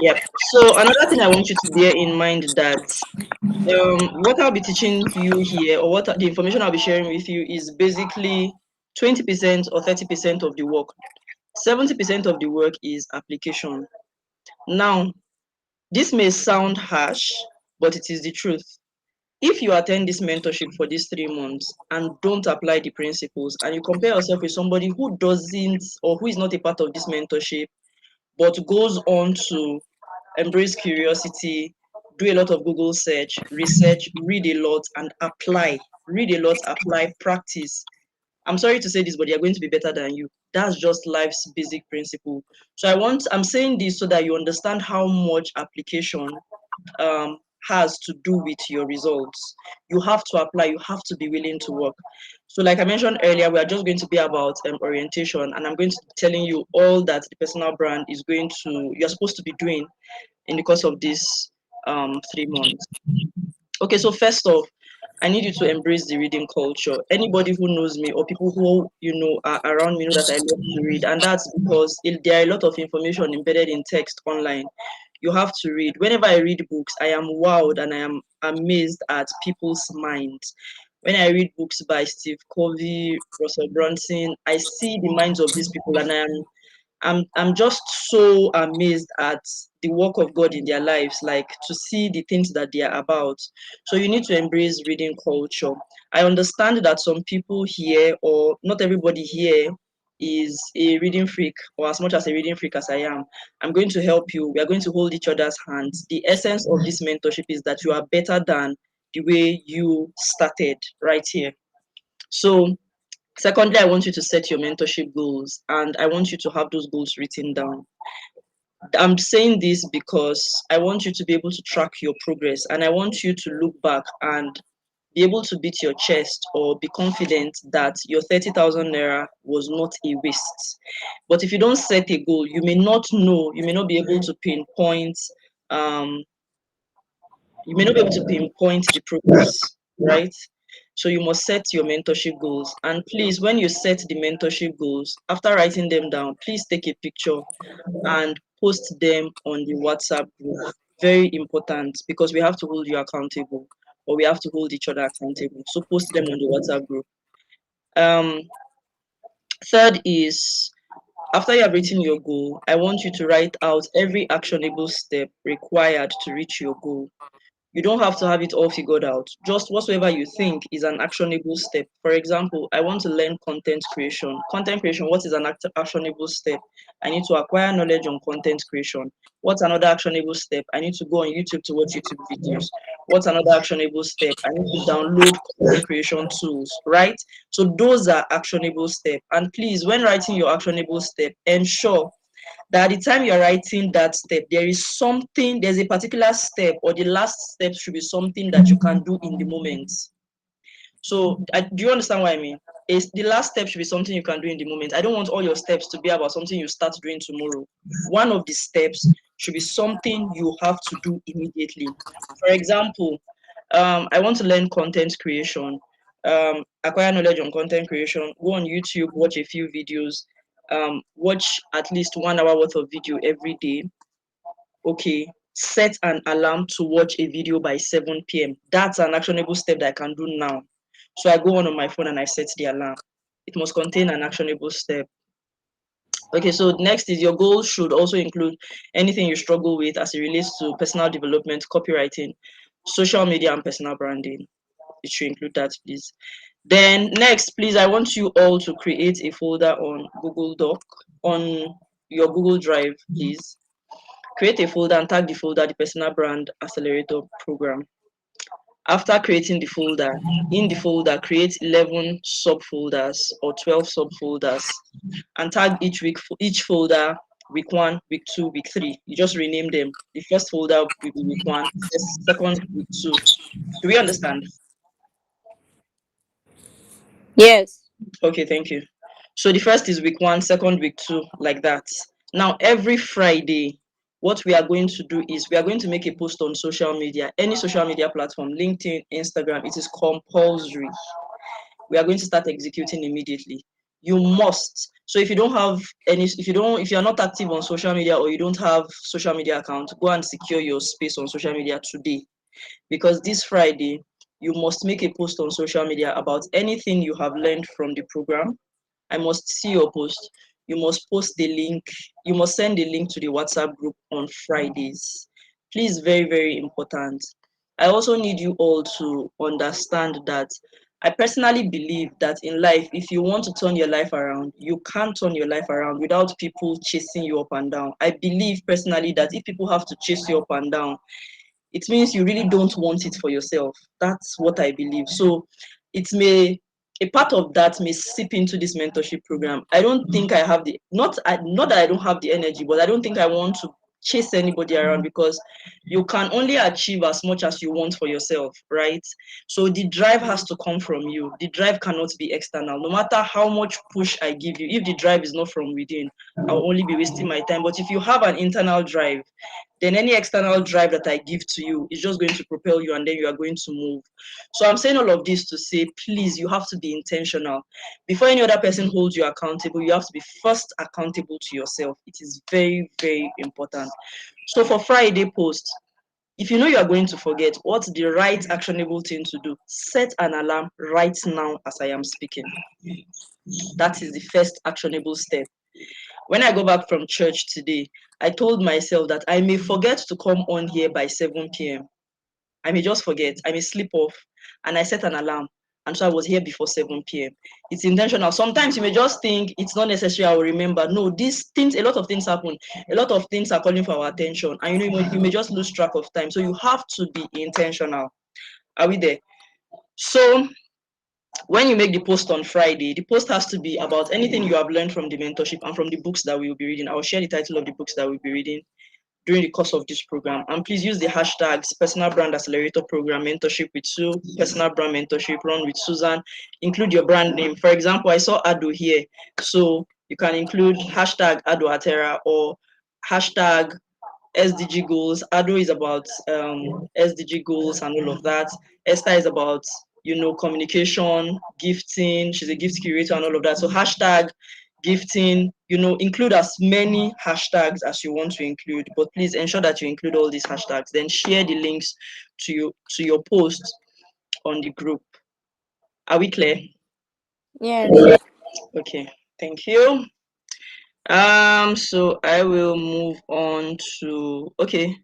Yep. So another thing I want you to bear in mind that what I'll be teaching you here, or what the information I'll be sharing with you, is basically 20% or 30% of the work. 70% of the work is application. Now, this may sound harsh, but it is the truth. If you attend this mentorship for these 3 months and don't apply the principles, and you compare yourself with somebody who doesn't or who is not a part of this mentorship, but goes on to embrace curiosity, do a lot of Google search, research, read a lot, and apply. Read a lot, apply, practice. I'm sorry to say this, but they're going to be better than you. That's just life's basic principle. So I'm saying this so that you understand how much application um, has to do with your results. You have to apply, you have to be willing to work. So, like I mentioned earlier, we are just going to be about orientation, and I'm going to be telling you all that the personal brand is you're supposed to be doing in the course of this 3 months. Okay, so first off, I need you to embrace the reading culture. Anybody who knows me or people who are around me know that I love to read, and that's because there are a lot of information embedded in text online. You have to read. Whenever I read books, I am wowed and I am amazed at people's minds. When I read books by Steve Covey, Russell Brunson, I see the minds of these people, and I'm just so amazed at the work of God in their lives, like to see the things that they are about. So you need to embrace reading culture. I understand that some people here, or not everybody here, is a reading freak, or as much as a reading freak as I am. I'm going to help you. We are going to hold each other's hands. The essence of this mentorship is that you are better than the way you started right here. So secondly, I want you to set your mentorship goals, and I want you to have those goals written down. I'm saying this because I want you to be able to track your progress, and I want you to look back and be able to beat your chest or be confident that your 30,000 naira was not a waste. But if you don't set a goal, you may not be able to pinpoint, um, you may not be able to pinpoint the progress, right? So you must set your mentorship goals. And please, when you set the mentorship goals, after writing them down, please take a picture and post them on the WhatsApp group. Very important, because we have to hold you accountable, or we have to hold each other accountable. So post them on the WhatsApp group. Um, Third is, after you have written your goal, I want you to write out every actionable step required to reach your goal. You don't have to have it all figured out. Just whatsoever you think is an actionable step. For example, I want to learn content creation. Content creation, what is an actionable step? I need to acquire knowledge on content creation. What's another actionable step? I need to go on YouTube to watch YouTube videos. What's another actionable step? I need to download content creation tools, right? So those are actionable steps. And please, when writing your actionable step, ensure that at the time you're writing that step, there's a particular step, or the last step should be something that you can do in the moment. So do you understand what I mean? The last step should be something you can do in the moment. I don't want all your steps to be about something you start doing tomorrow. One of the steps should be something you have to do immediately. For example, I want to learn content creation, acquire knowledge on content creation, go on YouTube, watch a few videos, watch at least 1 hour worth of video every day. Okay, set an alarm to watch a video by 7 p.m. That's an actionable step that I can do now. So I go on my phone and I set the alarm. It must contain an actionable step. Okay, so next is, your goals should also include anything you struggle with as it relates to personal development, copywriting, social media, and personal branding. It should include that, please. Then next, please, I want you all to create a folder on Google Doc, on your Google Drive, please. Create a folder and tag the folder the Personal Brand Accelerator Program. After creating the folder, in the folder, create 11 subfolders or 12 subfolders, and tag each folder week 1, week 2, week 3. You just rename them. The first folder will be week 1, second week 2. Do we understand? Yes. Okay, thank you. So the first is week 1, second week 2, like that. Now, every Friday, what we are going to do is we are going to make a post on social media, any social media platform, LinkedIn, Instagram. It is compulsory. We are going to start executing immediately. You must. So if you don't have any, if you're not active on social media or you don't have social media account, go and secure your space on social media today, because this Friday you must make a post on social media about anything you have learned from the program. I must see your post. You must post the link. You must send the link to the WhatsApp group on Fridays. Please, very, very important. I also need you all to understand that I personally believe that in life, if you want to turn your life around, you can't turn your life around without people chasing you up and down. I believe personally that if people have to chase you up and down, it means you really don't want it for yourself. That's what I believe. So it may, a part of that may seep into this mentorship program. I don't think I have the, not that I don't have the energy, but I don't think I want to chase anybody around, because you can only achieve as much as you want for yourself, right? So the drive has to come from you. The drive cannot be external. No matter how much push I give you, if the drive is not from within, I'll only be wasting my time. But if you have an internal drive, then any external drive that I give to you is just going to propel you, and then you are going to move. So I'm saying all of this to say, please, you have to be intentional. Before any other person holds you accountable, you have to be first accountable to yourself. It is very, very important. So for Friday post, if you know you are going to forget, what's the right actionable thing to do? Set an alarm right now as I am speaking. That is the first actionable step. When I go back from church today, I told myself that I may forget to come on here by 7 p.m. I may just forget, I may slip off, and I set an alarm. And so I was here before 7 p.m. It's intentional. Sometimes you may just think it's not necessary, I will remember. No, these things, a lot of things happen. A lot of things are calling for our attention. And you may just lose track of time. So you have to be intentional. Are we there? So when you make the post on Friday, the post has to be about anything you have learned from the mentorship and from the books that we will be reading. I'll share the title of the books that we'll be reading during the course of this program. And please use the hashtags Personal Brand Accelerator Program, Mentorship with Sue, Personal Brand Mentorship, Run with Susan. Include your brand name. For example, I saw Ado here. So you can include hashtag Ado Atera or hashtag SDG goals. Ado is about SDG goals and all of that. Esther is about, communication, gifting. She's a gift curator and all of that. So hashtag gifting, include as many hashtags as you want to include, but please ensure that you include all these hashtags. Then share the links to your post on the group. Are we clear? Yes. Okay, thank you. So I will move on to, okay,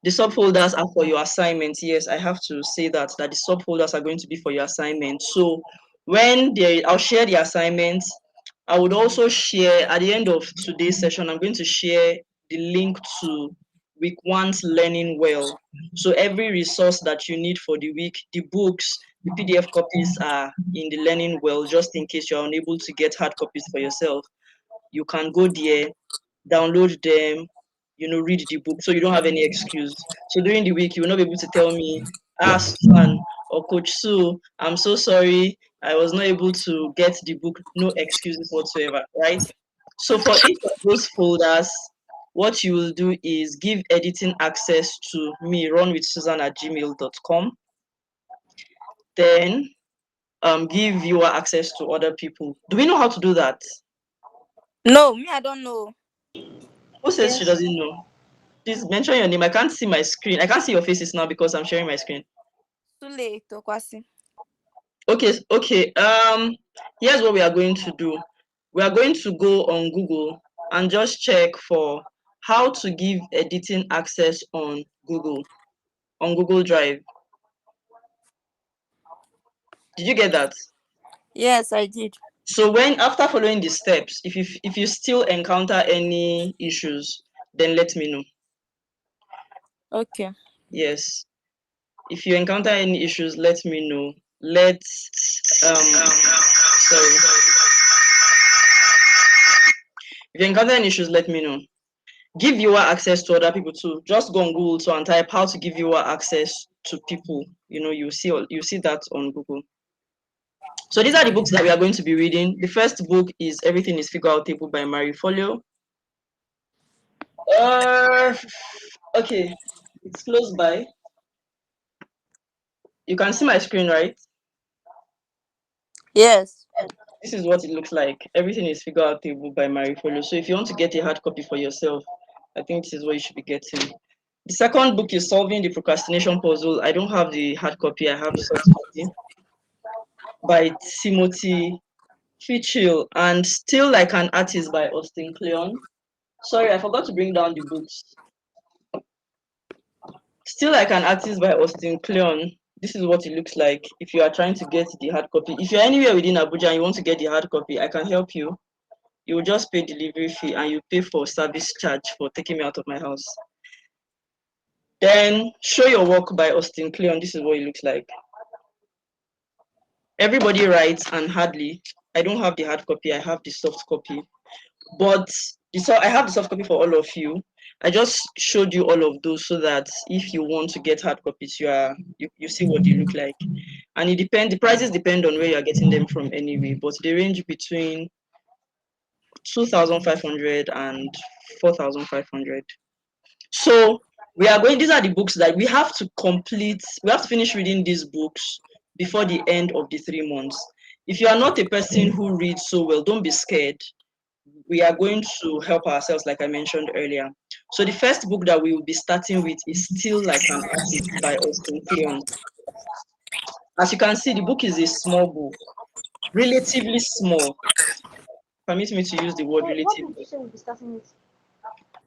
the subfolders are for your assignments. Yes, I have to say that the subfolders are going to be for your assignment. So I'll share the assignments. I would also share at the end of today's session, I'm going to share the link to week one's learning well. So every resource that you need for the week, the books, the PDF copies are in the learning well, just in case you're unable to get hard copies for yourself. You can go there, download them, read the book, so you don't have any excuse. So during the week, you will not be able to tell me, Susan or Coach Sue, I'm so sorry, I was not able to get the book. No excuses whatsoever, right? So for each of those folders, what you will do is give editing access to me, runwithsusan@gmail.com. Then give viewer access to other people. Do we know how to do that? No, me, I don't know. Who says she Yes. doesn't know? Please mention your name. I can't see my screen. I can't see your faces now because I'm sharing my screen. Too late, Okwasi. Okay. Here's what we are going to do. We are going to go on Google and just check for how to give editing access on Google Drive. Did you get that? Yes, I did. So when after following the steps, if you still encounter any issues, then let me know. Okay. Yes. If you encounter any issues, let me know. Let's sorry. If you encounter any issues, let me know. Give viewer access to other people too. Just go on Google and type how to give viewer access to people. You see that on Google. So these are the books that we are going to be reading. The first book is Everything is Figure Outable by Marie Folio. Okay, it's close by. You can see my screen, right? Yes. This is what it looks like. Everything is figure outable by Marifolo. So if you want to get a hard copy for yourself, I think this is what you should be getting. The second book is Solving the Procrastination Puzzle. I don't have the hard copy, I have the soft copy by Timothy Fitchell, and Still Like an Artist by Austin Kleon. Sorry, I forgot to bring down the books. Still Like an Artist by Austin Kleon. This is what it looks like if you are trying to get the hard copy. If you're anywhere within Abuja and you want to get the hard copy, I can help you. You will just pay delivery fee and you pay for service charge for taking me out of my house. Then Show Your Work by Austin Kleon. This is what it looks like. Everybody Writes and Hardly. I don't have the hard copy, I have the soft copy. But I have the soft copy for all of you. I just showed you all of those so that if you want to get hard copies, you see what they look like. And the prices depend on where you are getting them from anyway, but they range between 2,500 and 4,500. So these are the books that we have to finish reading these books before the end of the 3 months. If you are not a person who reads so well, don't be scared. We are going to help ourselves, like I mentioned earlier. So the first book that we will be starting with is Still Like an Artist by Austin Kleon. As you can see, the book is a small book, relatively small. Permit me to use the word relatively. What did you say we'll be starting with?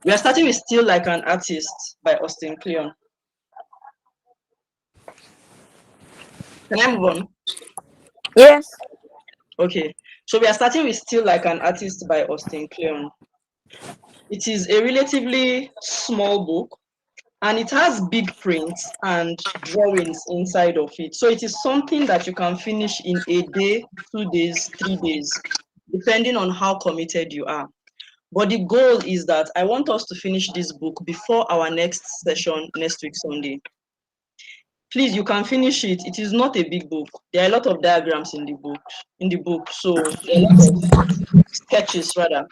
We are starting with Still Like an Artist by Austin Kleon. Can I move on? Yes. Okay, so we are starting with Still Like an Artist by Austin Kleon. It is a relatively small book and it has big prints and drawings inside of it. So it is something that you can finish in a day, 2 days, 3 days, depending on how committed you are. But the goal is that I want us to finish this book before our next session next week, Sunday. Please, you can finish it. It is not a big book. There are a lot of diagrams in the book. So there are a lot of sketches rather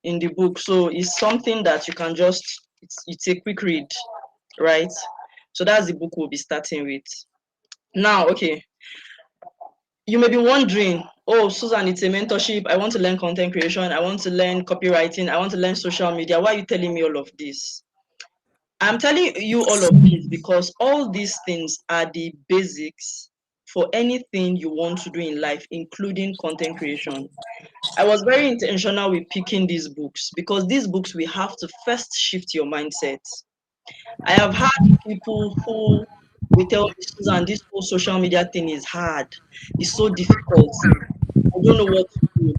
in the book. So it's something that you can it's a quick read, right? So that's the book we'll be starting with. Now, okay. You may be wondering, oh, Susan, it's a mentorship. I want to learn content creation. I want to learn copywriting. I want to learn social media. Why are you telling me all of this? I'm telling you all of this because all these things are the basics for anything you want to do in life, including content creation. I was very intentional with picking these books because these books, we have to first shift your mindset. I have had people who will tell me, Susan, this whole social media thing is hard. It's so difficult. I don't know what to do.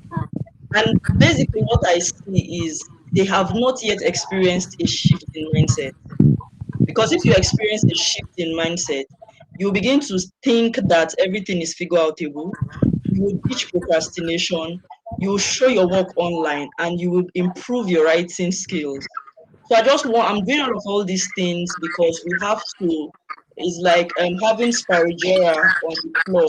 And basically, what I see is they have not yet experienced a shift in mindset. Because if you experience a shift in mindset, you begin to think that everything is figure outable. You will teach procrastination. You will show your work online, and you will improve your writing skills. So I'm doing all these things because we have to. It's like having sparigera on the floor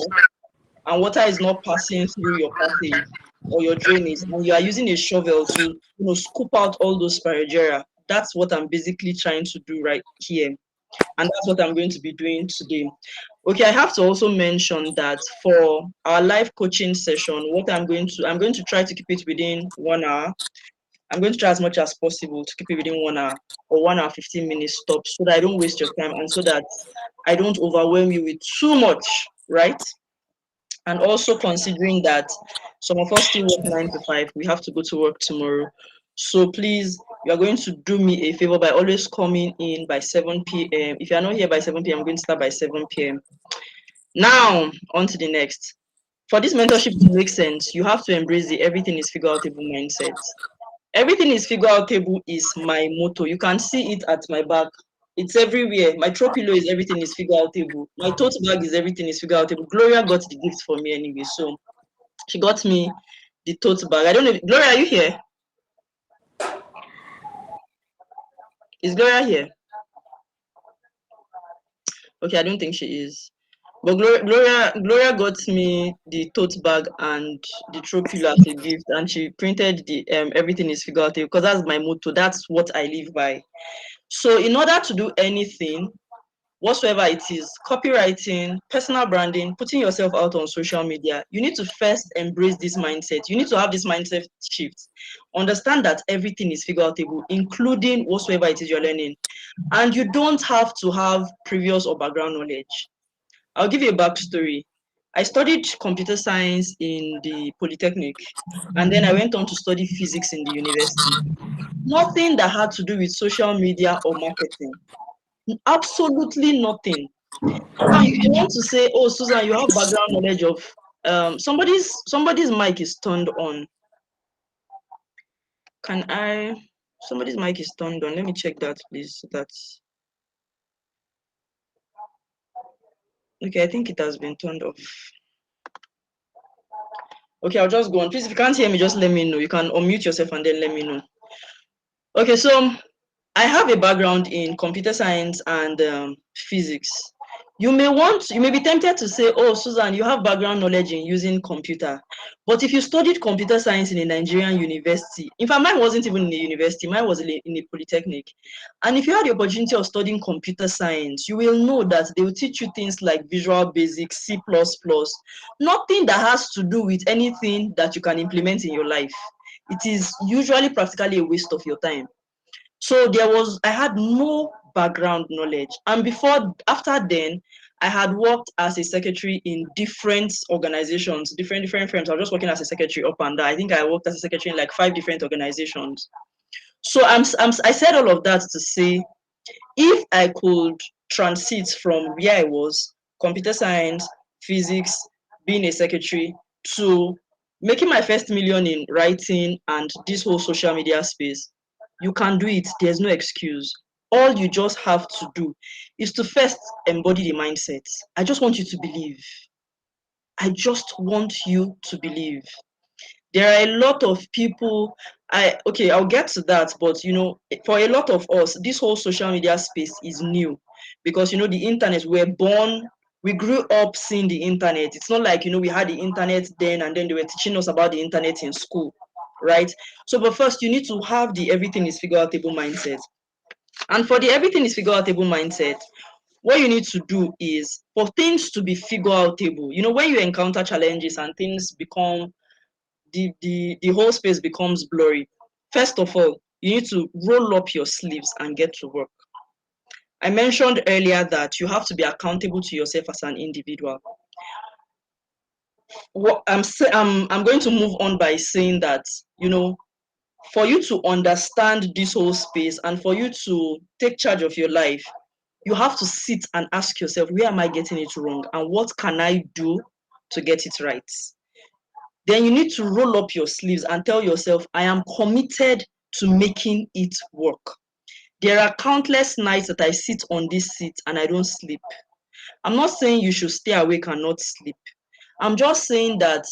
and water is not passing through your passage or your drainage, and you are using a shovel to scoop out all those sparigera. That's what I'm basically trying to do right here, and that's what I'm going to be doing today. Okay, I have to also mention that for our live coaching session, I'm going to try to keep it within 1 hour. I'm going to try as much as possible to keep it within 1 hour or 1 hour 15 minutes stop, so that I don't waste your time and so that I don't overwhelm you with too much, right? And also considering that some of us still work 9 to 5, we have to go to work tomorrow. So please, you are going to do me a favor by always coming in by 7 p.m. If you are not here by 7 p.m., I'm going to start by 7 p.m. Now, on to the next. For this mentorship to make sense, you have to embrace the everything is figure outable mindset. Everything is figure outable is my motto. You can see it at my back. It's everywhere. My throw pillow is everything is figure outable. My tote bag is everything is figure outable. Gloria got the gift for me anyway, so she got me the tote bag. I don't know. Gloria, are you here? Is Gloria here? Okay, I don't think she is. But Gloria got me the tote bag and the throw pillow as a gift, and she printed the everything is figure outable because that's my motto. That's what I live by. So in order to do anything, whatsoever it is, copywriting, personal branding, putting yourself out on social media, you need to first embrace this mindset. You need to have this mindset shift. Understand that everything is figure outable, including whatsoever it is you're learning. And you don't have to have previous or background knowledge. I'll give you a backstory. I studied computer science in the Polytechnic, and then I went on to study physics in the university. Nothing that had to do with social media or marketing. Absolutely nothing. Now, if you want to say, "Oh, Susan, you have background knowledge of," somebody's mic is turned on. Can I? Somebody's mic is turned on. Let me check that, please. That's okay. I think it has been turned off. Okay, I'll just go on. Please, if you can't hear me, just let me know. You can unmute yourself and then let me know. Okay, so I have a background in computer science and physics. You may be tempted to say, "Oh, Susan, you have background knowledge in using computer." But if you studied computer science in a Nigerian university, in fact, mine wasn't even in a university, mine was in a polytechnic. And if you had the opportunity of studying computer science, you will know that they will teach you things like Visual Basic, C++, nothing that has to do with anything that you can implement in your life. It is usually practically a waste of your time. So I had no background knowledge. And after then, I had worked as a secretary in different organizations, different firms. I was just working as a secretary up and down. I think I worked as a secretary in like 5 different organizations. So I said all of that to say, if I could transit from where I was, computer science, physics, being a secretary, to making my first million in writing and this whole social media space, you can do it. There's no excuse. All you just have to do is to first embody the mindset. I just want you to believe. I just want you to believe. There are a lot of people. I'll get to that, but for a lot of us, this whole social media space is new because the internet, we grew up seeing the internet. It's not like we had the internet then and then they were teaching us about the internet in school, right? So, but first you need to have the everything is figure outable mindset. And for the everything is figure outable mindset, what you need to do is for things to be figure outable. When you encounter challenges and things become the whole space becomes blurry. First of all, you need to roll up your sleeves and get to work. I mentioned earlier that you have to be accountable to yourself as an individual. I'm going to move on by saying that, for you to understand this whole space and for you to take charge of your life, you have to sit and ask yourself, where am I getting it wrong and what can I do to get it right? Then you need to roll up your sleeves and tell yourself, I am committed to making it work. There are countless nights that I sit on this seat and I don't sleep. I'm not saying you should stay awake and not sleep. I'm just saying that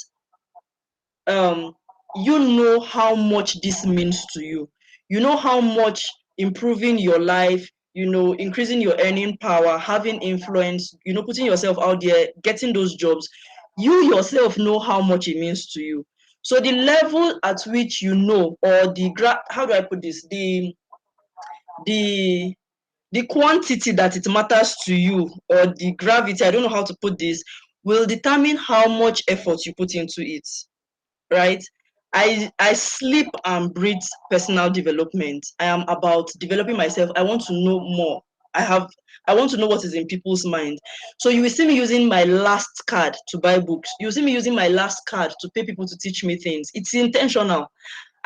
you know how much this means to you. You know how much improving your life, increasing your earning power, having influence, putting yourself out there, getting those jobs, you yourself know how much it means to you. So the level at which or how do I put this? The quantity that it matters to you, or the gravity, I don't know how to put this, will determine how much effort you put into it. Right? I sleep and breathe personal development. I am about developing myself. I want to know more. I want to know what is in people's mind. So you will see me using my last card to buy books. You will see me using my last card to pay people to teach me things. It's intentional.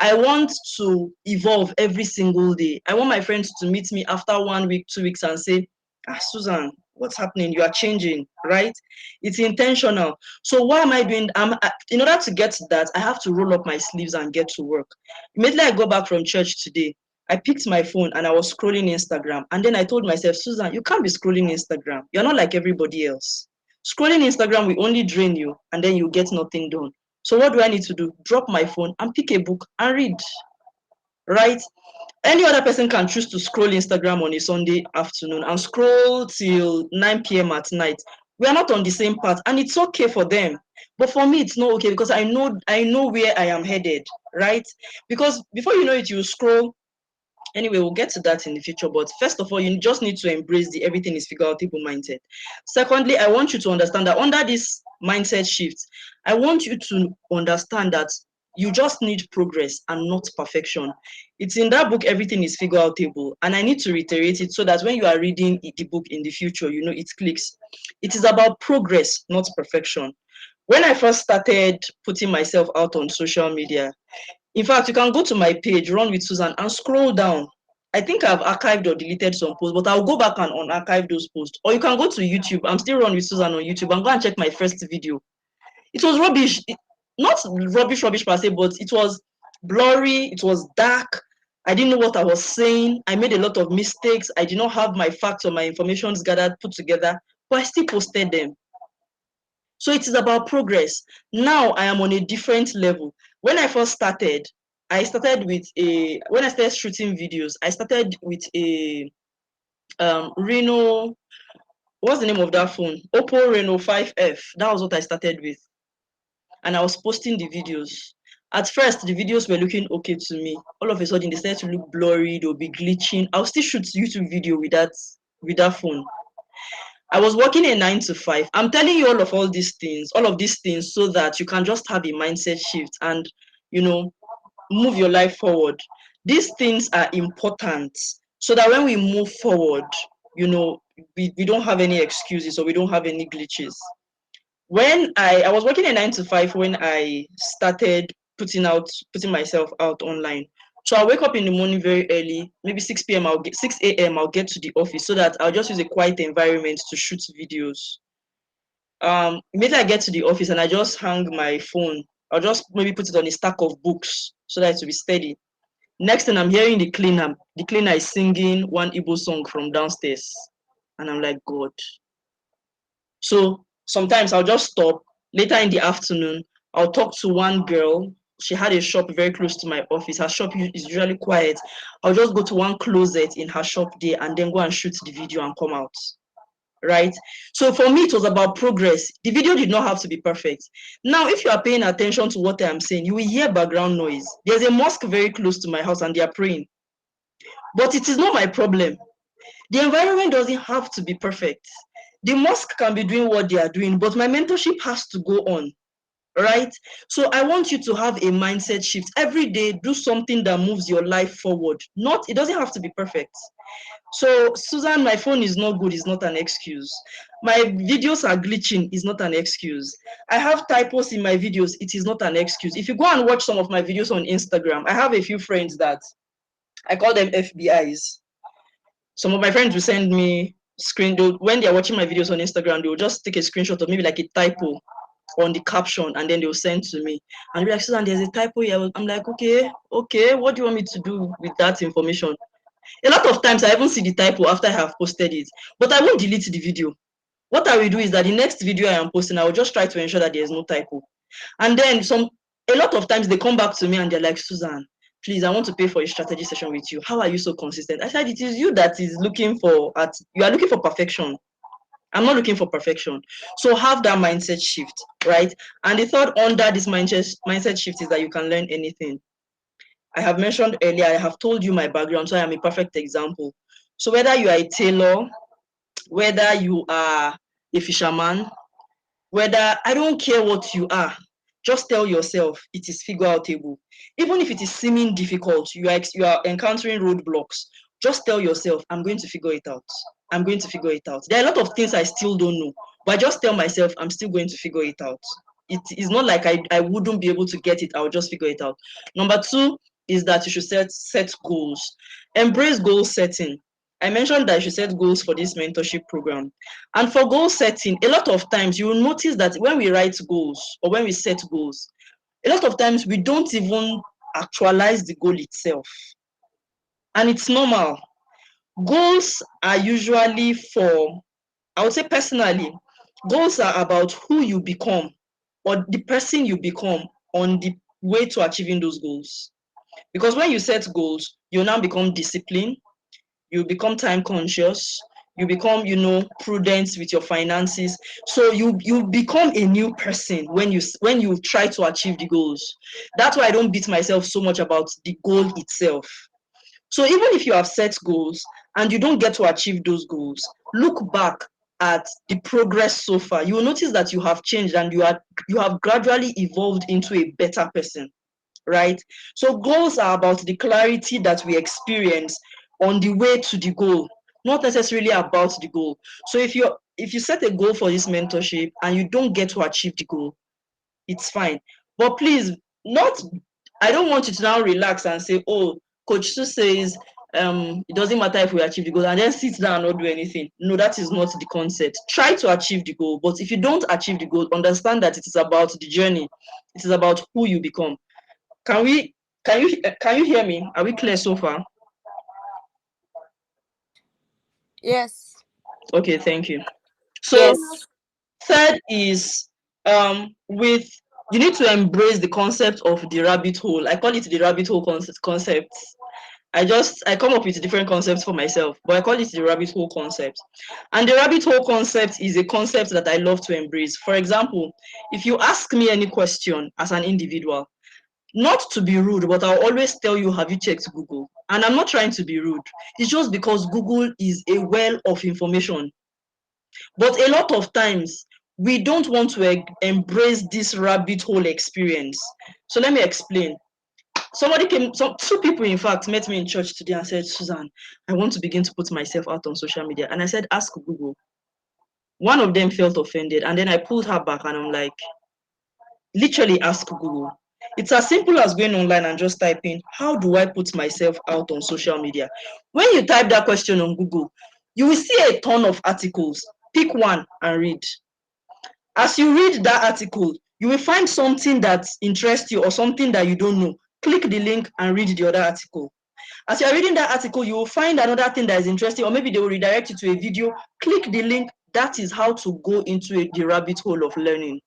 I want to evolve every single day. I want my friends to meet me after 1 week, 2 weeks and say, Susan, what's happening? You are changing, right? It's intentional. So what am I doing? In order to get to that, I have to roll up my sleeves and get to work. Immediately I go back from church today, I picked my phone and I was scrolling Instagram. And then I told myself, Susan, you can't be scrolling Instagram. You're not like everybody else. Scrolling Instagram will only drain you and then you get nothing done. So what do I need to do? Drop my phone and pick a book and read, right? Any other person can choose to scroll Instagram on a Sunday afternoon and scroll till 9 p.m. at night. We are not on the same path and it's okay for them. But for me, it's not okay because I know where I am headed, right? Because before you know it, you scroll Anyway, we'll get to that in the future. But first of all, you just need to embrace the everything is figure outable mindset. Secondly, I want you to understand that under this mindset shift, I want you to understand that you just need progress and not perfection. It's in that book, Everything is Figure Outable. And I need to reiterate it so that when you are reading the book in the future, you know it clicks. It is about progress, not perfection. When I first started putting myself out on social media, in fact, you can go to my page, Run with Susan, and scroll down. I think I've archived or deleted some posts, but I'll go back and unarchive those posts. Or you can go to YouTube. I'm still Run with Susan on YouTube and go and check my first video. It was rubbish. Not rubbish per se, but it was blurry. It was dark. I didn't know what I was saying. I made a lot of mistakes. I did not have my facts or my informations gathered, put together, but I still posted them. So it is about progress. Now I am on a different level. When I first started, when I started shooting videos, I started with a Reno, what's the name of that phone? Oppo Reno 5F. That was what I started with. And I was posting the videos. At first, the videos were looking okay to me. All of a sudden, they started to look blurry, they'll be glitching. I'll still shoot YouTube video with that phone. I was working a 9 to 5. I'm telling you all of these things, so that you can just have a mindset shift and, you know, move your life forward. These things are important so that when we move forward, we don't have any excuses or we don't have any glitches. When I was working a 9 to 5 when I started putting myself out online. So I'll wake up in the morning very early, maybe 6 p.m. 6 a.m. I'll get to the office so that I'll just use a quiet environment to shoot videos. Immediately I get to the office and I just hang my phone. I'll just maybe put it on a stack of books so that it will be steady. Next thing I'm hearing the cleaner. The cleaner is singing one Igbo song from downstairs. And I'm like, God. So sometimes I'll just stop. Later in the afternoon, I'll talk to one girl. She had a shop very close to my office. Her shop is usually quiet. I'll just go to one closet in her shop there and then go and shoot the video and come out. Right? So for me, it was about progress. The video did not have to be perfect. Now, if you are paying attention to what I'm saying, you will hear background noise. There's a mosque very close to my house and they are praying. But it is not my problem. The environment doesn't have to be perfect. The mosque can be doing what they are doing, but my mentorship has to go on, right? So I want you to have a mindset shift. Every day, do something that moves your life forward. It doesn't have to be perfect. So, Susan, my phone is not good, is not an excuse. My videos are glitching, is not an excuse. I have typos in my videos, it is not an excuse. If you go and watch some of my videos on Instagram, I have a few friends that I call them FBIs. Some of my friends will send me when they're watching my videos on Instagram, they'll just take a screenshot of maybe like a typo on the caption and then they'll send to me and be like, Susan, there's a typo here. I'm like, okay, what do you want me to do with that information? A lot of times I even see the typo after I have posted it, but I won't delete the video. What I will do is that the next video I am posting, I will just try to ensure that there's no typo. And then a lot of times they come back to me and they're like, Susan, please, I want to pay for a strategy session with you. How are you so consistent? I said, it is you that is you are looking for perfection. I'm not looking for perfection. So have that mindset shift, right? And the third under this mindset shift is that you can learn anything. I have mentioned earlier, I have told you my background, so I am a perfect example. So whether you are a tailor, whether you are a fisherman, I don't care what you are, just tell yourself it is figure outable. Even if it is seeming difficult, you are encountering roadblocks, just tell yourself, I'm going to figure it out. I'm going to figure it out. There are a lot of things I still don't know, but I just tell myself I'm still going to figure it out. It is not like I wouldn't be able to get it, I'll just figure it out. Number two is that you should set goals. Embrace goal setting. I mentioned that you should set goals for this mentorship program. And for goal setting, a lot of times you will notice that when we write goals or when we set goals, a lot of times we don't even actualize the goal itself. And it's normal. Goals are usually I would say personally, goals are about who you become or the person you become on the way to achieving those goals. Because when you set goals, you now become disciplined, you become time conscious, you become, prudent with your finances. So you become a new person when you try to achieve the goals. That's why I don't beat myself so much about the goal itself. So even if you have set goals and you don't get to achieve those goals, look back at the progress so far. You will notice that you have changed and you have gradually evolved into a better person, right? So goals are about the clarity that we experience on the way to the goal, not necessarily about the goal. So if you set a goal for this mentorship and you don't get to achieve the goal, it's fine. But please, not I don't want you to now relax and say, oh, Coach Sue says it doesn't matter if we achieve the goal and then sit down and not do anything. No, that is not the concept. Try to achieve the goal, but if you don't achieve the goal, understand that it is about the journey. It is about who you become. Can you hear me? Are we clear so far? Yes. Okay, thank you. So Yes. third is with you need to embrace the concept of the rabbit hole. I call it the rabbit hole concept. I come up with different concepts for myself, but I call it the rabbit hole concept. And the rabbit hole concept is a concept that I love to embrace. For example, if you ask me any question as an individual, not to be rude, but I'll always tell you, have you checked Google? And I'm not trying to be rude. It's just because Google is a well of information. But a lot of times, we don't want to embrace this rabbit hole experience. So let me explain. Two people in fact met me in church today and said, Susan, I want to begin to put myself out on social media. And I said, ask Google. One of them felt offended, and then I pulled her back and I'm like, literally ask Google. It's as simple as going online and just typing, how do I put myself out on social media? When you type that question on Google, you will see a ton of articles. Pick one and read. As you read that article, you will find something that interests you or something that you don't know. Click the link and read the other article. As you're reading that article, you will find another thing that is interesting, or maybe they will redirect you to a video. Click the link. That is how to go into the rabbit hole of learning.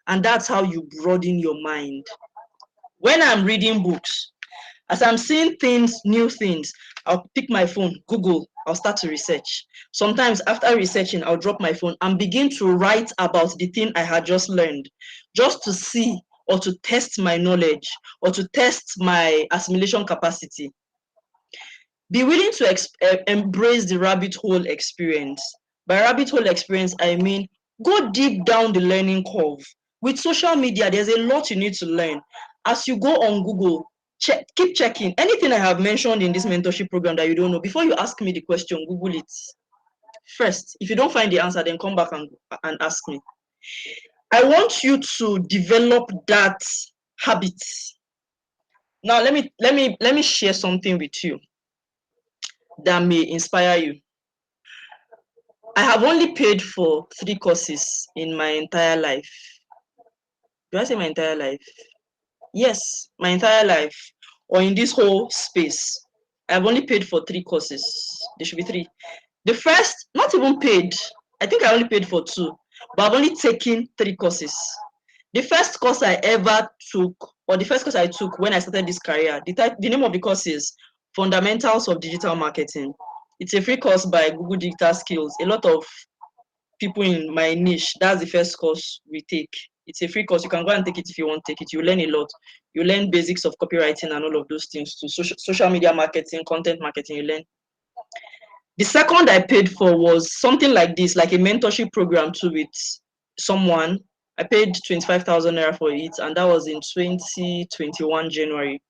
And that's how you broaden your mind. When I'm reading books, as I'm seeing things, new things, I'll pick my phone, Google, I'll start to research. Sometimes after researching, I'll drop my phone and begin to write about the thing I had just learned, just to see or to test my knowledge or to test my assimilation capacity. Be willing to embrace the rabbit hole experience. By rabbit hole experience, I mean go deep down the learning curve. With social media, there's a lot you need to learn. As you go on Google, keep checking. Anything I have mentioned in this mentorship program that you don't know, before you ask me the question, Google it first. If you don't find the answer, then come back and ask me. I want you to develop that habit. Now, let me share something with you that may inspire you. I have only paid for 3 courses in my entire life. Do I say my entire life? Yes, my entire life, or in this whole space. I've only paid for 3 courses. There should be 3. The first, not even paid. I think I only paid for 2, but I've only taken 3 courses. The first course I ever took, or the first course I took when I started this career, the name of the course is Fundamentals of Digital Marketing. It's a free course by Google Digital Skills. A lot of people in my niche, that's the first course we take. It's a free course. You can go and take it if you want to take it. You learn a lot. You learn basics of copywriting and all of those things to social media marketing, content marketing. You learn. The second I paid for was something like this, like a mentorship program too with someone. I paid 25,000 naira for it, and that was in 2021 January.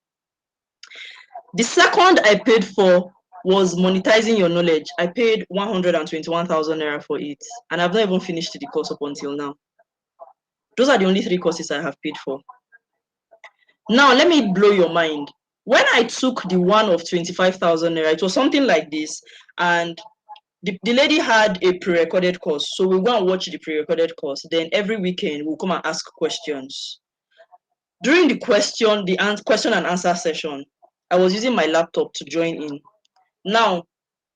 The second I paid for was monetizing your knowledge. I paid 121,000 naira for it, and I've not even finished the course up until now. Those are the only 3 courses I have paid for. Now, let me blow your mind. When I took the one of 25,000 naira, it was something like this, and the lady had a pre-recorded course. So we'll go and watch the pre-recorded course. Then every weekend, we'll come and ask questions. During the question and answer session, I was using my laptop to join in. Now,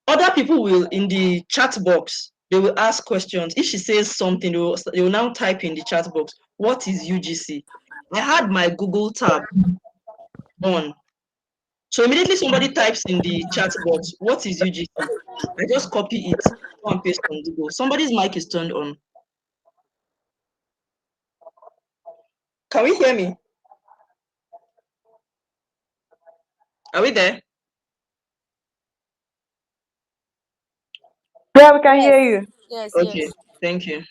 other people will, in the chat box, they will ask questions. If she says something, they will now type in the chat box, what is UGC? I had my Google tab on. So immediately somebody types in the chat box, what is UGC? I just copy it, go and paste on Google. Somebody's mic is turned on. Can we hear me? Are we there? Yeah, we can Yes. hear you. Yes. Okay, Yes. thank you.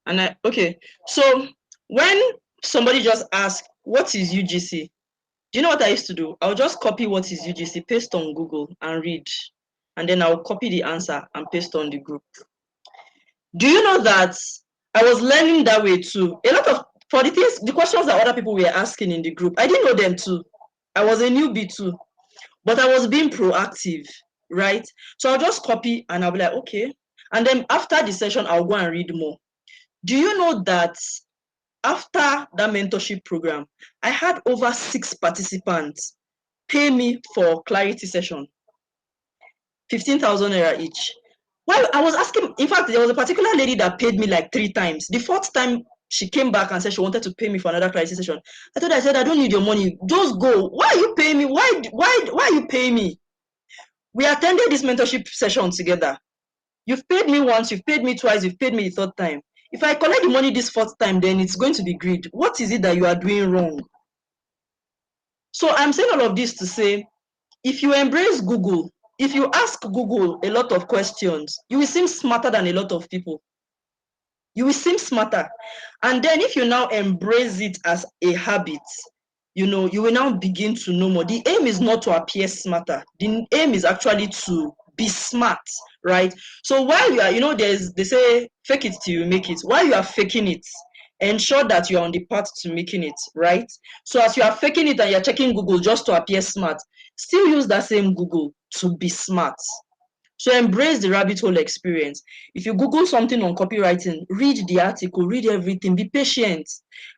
And okay, so when somebody just asks, what is UGC? Do you know what I used to do? I'll just copy what is UGC, paste on Google and read. And then I'll copy the answer and paste on the group. Do you know that I was learning that way too? A lot of, for the things, the questions that other people were asking in the group, I didn't know them too. I was a newbie too, but I was being proactive, right? So I'll just copy and I'll be like, okay. And then after the session, I'll go and read more. Do you know that after that mentorship program, I had over 6 participants pay me for clarity session, 15,000 naira each. Well, I was asking, in fact, there was a particular lady that paid me like 3 times. The 4th time she came back and said she wanted to pay me for another clarity session. I said, I don't need your money. Just go. Why are you paying me? Why are you paying me? We attended this mentorship session together. You've paid me once, you've paid me twice, you've paid me the 3rd time. If I collect the money this 4th time, then it's going to be greed. What is it that you are doing wrong? So I'm saying all of this to say, if you embrace Google, if you ask Google a lot of questions, you will seem smarter than a lot of people. You will seem smarter. And then if you now embrace it as a habit, you know, you will now begin to know more. The aim is not to appear smarter. The aim is actually to be smart, right? So while you are, you know, they say fake it till you make it. While you are faking it, ensure that you are on the path to making it, right? So as you are faking it and you're checking Google just to appear smart, still use that same Google to be smart. So embrace the rabbit hole experience. If you Google something on copywriting, read the article, read everything, be patient.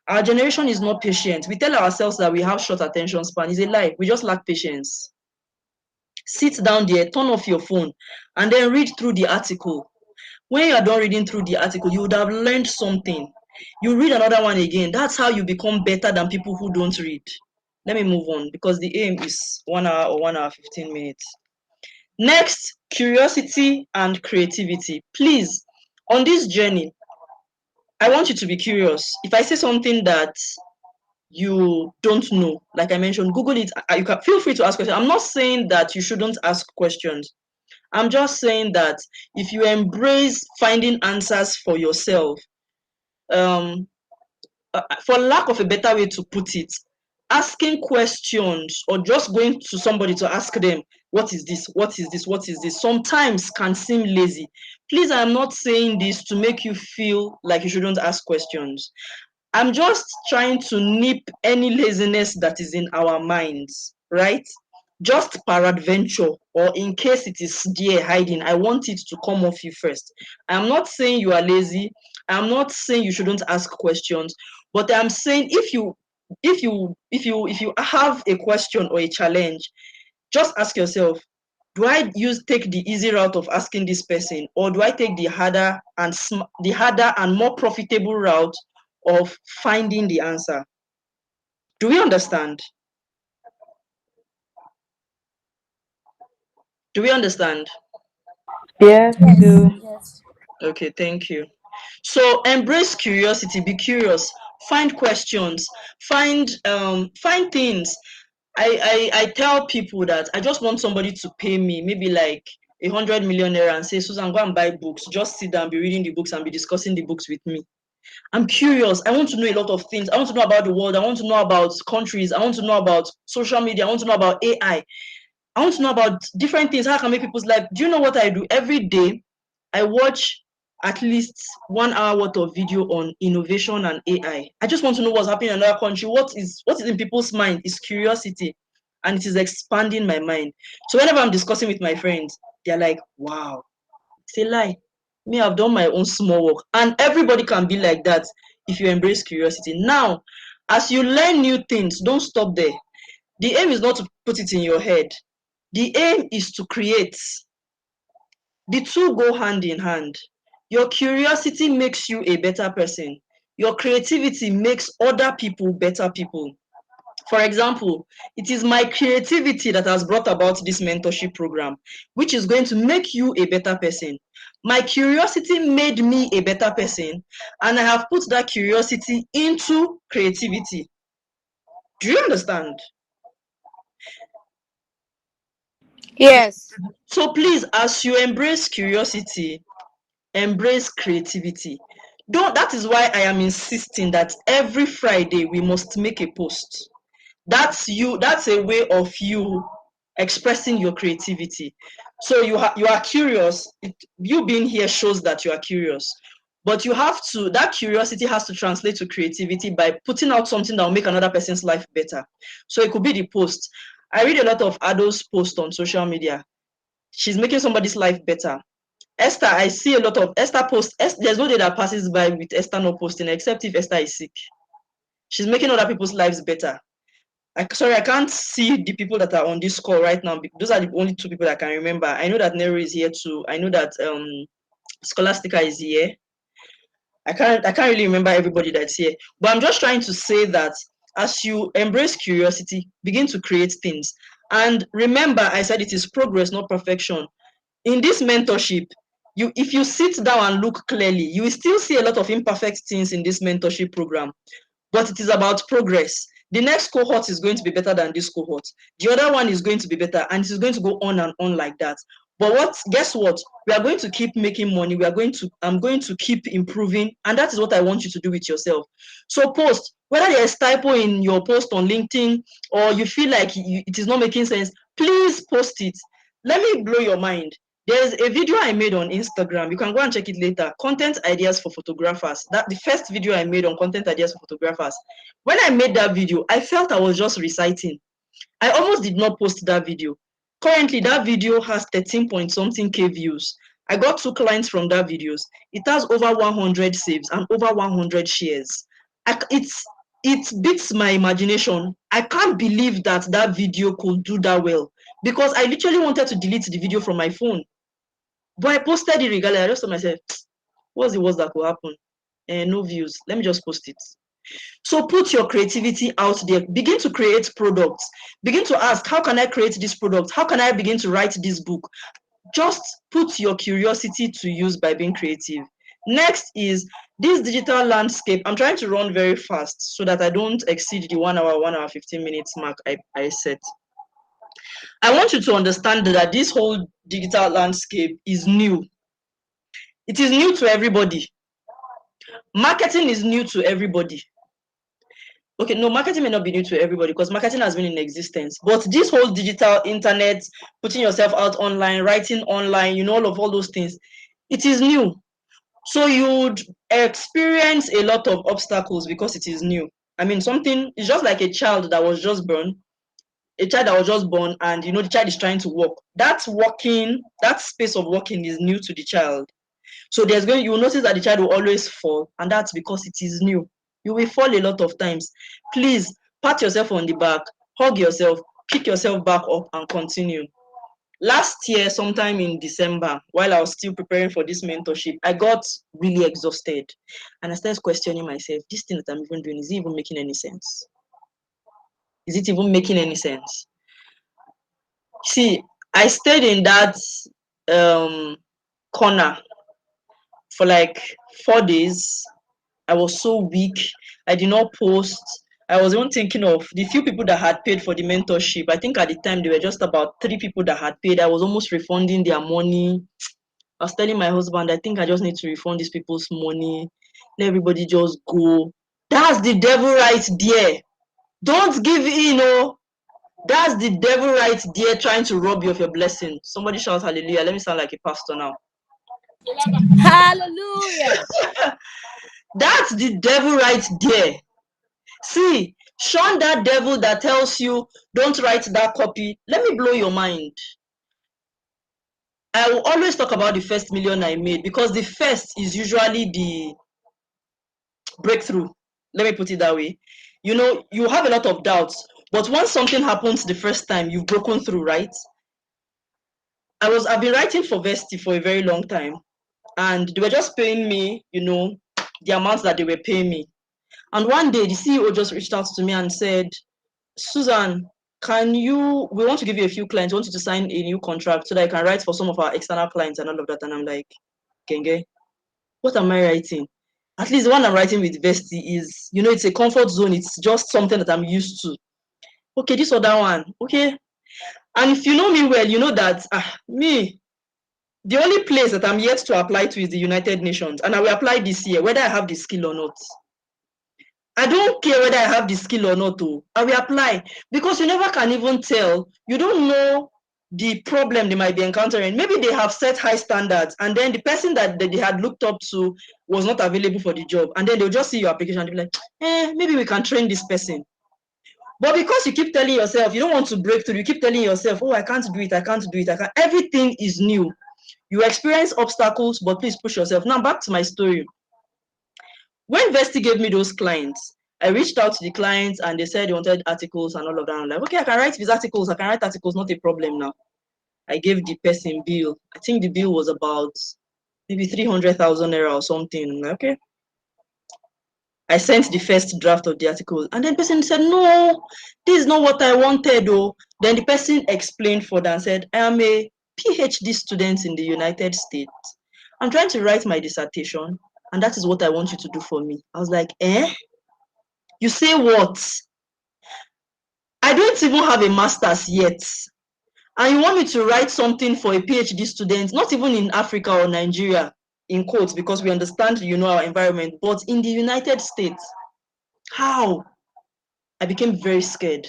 Our generation is not patient. We tell ourselves that we have short attention span. It's a lie. We just lack patience. Sit down there, turn off your phone, and then read through the article. When you are done reading through the article, you would have learned something. You read another one again. That's how you become better than people who don't read. Let me move on because the aim is 1 hour or 1 hour 15 minutes. Next, curiosity and creativity. Please, on this journey, I want you to be curious. If I say something that you don't know, like I mentioned, Google it. You can feel free to ask questions. I'm not saying that you shouldn't ask questions. I'm just saying that if you embrace finding answers for yourself, um, for lack of a better way to put it, asking questions or just going to somebody to ask them, what is this? What is this? What is this? Sometimes can seem lazy. Please, I'm not saying this to make you feel like you shouldn't ask questions. I'm just trying to nip any laziness that is in our minds, right? Just peradventure, or in case it is there hiding, I want it to come off you first. I'm not saying you are lazy. I'm not saying you shouldn't ask questions, but I'm saying if you have a question or a challenge, just ask yourself, do I take the easy route of asking this person, or do I take the harder and more profitable route of finding the answer? Do we understand? Do we understand? Yes, we Yes. do. Yes. Okay, thank you. So embrace curiosity, be curious, find questions, find things. I tell people that I just want somebody to pay me maybe like 100 million naira and say, Susan, go and buy books. Just sit down, be reading the books and be discussing the books with me. I'm curious. I want to know a lot of things. I want to know about the world. I want to know about countries. I want to know about social media. I want to know about AI. I want to know about different things. How I can make people's life. Do you know what I do every day? I watch at least 1 hour worth of video on innovation and AI. I just want to know what's happening in another country. What is in people's mind is curiosity, and it is expanding my mind. So whenever I'm discussing with my friends, they're like, "Wow, it's a lie. Me, I've done my own small work," and everybody can be like that if you embrace curiosity. Now, as you learn new things, don't stop there. The aim is not to put it in your head. The aim is to create. The two go hand in hand. Your curiosity makes you a better person. Your creativity makes other people better people. For example, it is my creativity that has brought about this mentorship program, which is going to make you a better person. My curiosity made me a better person, and I have put that curiosity into creativity. Do you understand? Yes. So please, as you embrace curiosity, embrace creativity. Don't, that is why I am insisting that every Friday we must make a post. That's you, that's a way of you expressing your creativity. So you are curious. You being here shows that you are curious. But you have to, that curiosity has to translate to creativity by putting out something that will make another person's life better. So it could be the post. I read a lot of adults post on social media. She's making somebody's life better. Esther, I see a lot of Esther posts. There's no day that passes by with Esther not posting, except if Esther is sick. She's making other people's lives better. Sorry, I can't see the people that are on this call right now. Those are the only two people I can remember. I know that Nero is here too. I know that Scholastica is here. I can't really remember everybody that's here. But I'm just trying to say that as you embrace curiosity, begin to create things. And remember, I said it is progress, not perfection. In this mentorship, if you sit down and look clearly, you will still see a lot of imperfect things in this mentorship program, but it is about progress. The next cohort is going to be better than this cohort. The other one is going to be better, and it is going to go on and on like that. But guess what? We are going to keep making money. I'm going to keep improving, and that is what I want you to do with yourself. So post, whether there's typo in your post on LinkedIn or you feel like it is not making sense, please post it. Let me blow your mind. There's a video I made on Instagram. You can go and check it later. Content ideas for photographers. That the first video I made on content ideas for photographers. When I made that video, I felt I was just reciting. I almost did not post that video. Currently, that video has 13 point something K views. I got 2 clients from that videos. It has over 100 saves and over 100 shares. It beats my imagination. I can't believe that that video could do that well because I literally wanted to delete the video from my phone. But I posted it regardless. I just told myself, what's the worst that could happen? No views. Let me just post it. So put your creativity out there. Begin to create products. Begin to ask, how can I create this product? How can I begin to write this book? Just put your curiosity to use by being creative. Next is this digital landscape. I'm trying to run very fast so that I don't exceed the 1 hour, 1 hour, 15 minutes mark I set. I want you to understand that this whole digital landscape is new. It is new to everybody. Marketing is new to everybody. Okay, no, marketing may not be new to everybody because marketing has been in existence. But this whole digital internet, putting yourself out online, writing online, all those things, it is new. So you'd experience a lot of obstacles because it is new. I mean, it's just like a child that was just born, and the child is trying to walk. That space of walking is new to the child. So you will notice that the child will always fall, and that's because it is new. You will fall a lot of times. Please pat yourself on the back, hug yourself, pick yourself back up, and continue. Last year, sometime in December, while I was still preparing for this mentorship, I got really exhausted. And I started questioning myself, this thing that I'm even doing, is it even making any sense? Is it even making any sense? See, I stayed in that corner for like 4 days. I was so weak. I did not post. I was even thinking of the few people that had paid for the mentorship. I think at the time there were just about 3 people that had paid. I was almost refunding their money. I was telling my husband, I think I just need to refund these people's money. Let everybody just go. That's the devil right there. Don't give in, oh. That's the devil right there trying to rob you of your blessing. Somebody shout hallelujah. Let me sound like a pastor now. Hallelujah. That's the devil right there. See, shun that devil that tells you don't write that copy. Let me blow your mind. I will always talk about the first million I made because the first is usually the breakthrough. Let me put it that way. You have a lot of doubts, but once something happens the first time, you've broken through, right? I've been writing for Vesti for a very long time, and they were just paying me, the amounts that they were paying me. And one day the CEO just reached out to me and said, Susan, we want to give you a few clients, we want you to sign a new contract so that I can write for some of our external clients and all of that. And I'm like, Kenge, what am I writing? At least the one I'm writing with Vesti is, it's a comfort zone. It's just something that I'm used to. Okay, this other one. Okay. And if you know me well, you know that me, the only place that I'm yet to apply to is the United Nations, and I will apply this year, whether I have the skill or not. I don't care whether I have the skill or not, I will apply, because you never can even tell. You don't know the problem they might be encountering. Maybe they have set high standards, and then the person that they had looked up to was not available for the job, and then they'll just see your application and be like, maybe we can train this person. But because you keep telling yourself, you don't want to break through, you keep telling yourself, oh, I can't do it, I can't do it, I can't. Everything is new. You experience obstacles, but please push yourself. Now, back to my story. When Vesti gave me those clients, I reached out to the clients and they said they wanted articles and all of that. I'm like, okay, I can write these articles. I can write articles, not a problem now. I gave the person bill. I think the bill was about maybe 300,000 naira or something. I'm like, okay. I sent the first draft of the article, and then the person said, no, this is not what I wanted, though. Then the person explained further and said, I am a PhD student in the United States. I'm trying to write my dissertation, and that is what I want you to do for me. I was like, you say what? I don't even have a master's yet. And you want me to write something for a PhD student, not even in Africa or Nigeria, in quotes, because we understand, our environment, but in the United States. How? I became very scared.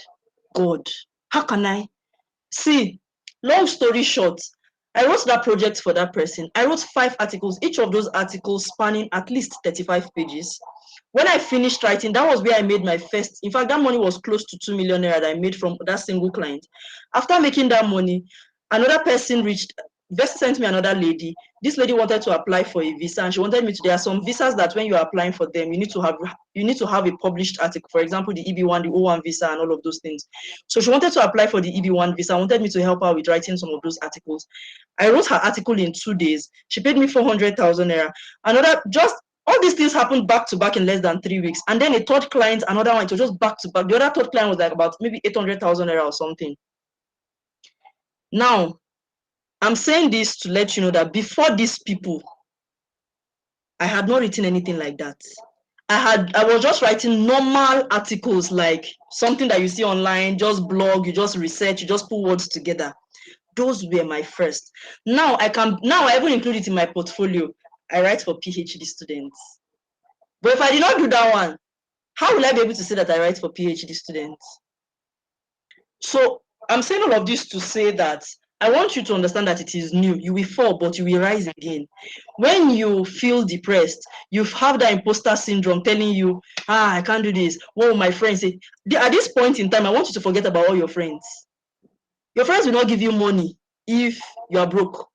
God, how can I? See, long story short, I wrote that project for that person. I wrote 5 articles, each of those articles spanning at least 35 pages. When I finished writing, that was where I made my first. In fact, that money was close to 2 million naira that I made from that single client. After making that money, another person reached. Vesta sent me another lady. This lady wanted to apply for a visa, and she wanted me to. There are some visas that when you're applying for them, you need to have a published article. For example, the EB1, the O1 visa, and all of those things. So she wanted to apply for the EB1 visa. Wanted me to help her with writing some of those articles. I wrote her article in 2 days. She paid me 400,000 naira. All these things happened back to back in less than 3 weeks. And then a third client, another one, it was just back to back. The other third client was like about maybe 800,000 naira or something. Now, I'm saying this to let you know that before these people, I had not written anything like that. I was just writing normal articles, like something that you see online, just blog, you just research, you just put words together. Those were my first. Now I even include it in my portfolio. I write for PhD students. But if I did not do that one, how will I be able to say that I write for PhD students? So I'm saying all of this to say that I want you to understand that it is new. You will fall, but you will rise again. When you feel depressed, you have that imposter syndrome telling you, I can't do this. What will my friends say? At this point in time, I want you to forget about all your friends. Your friends will not give you money if you are broke.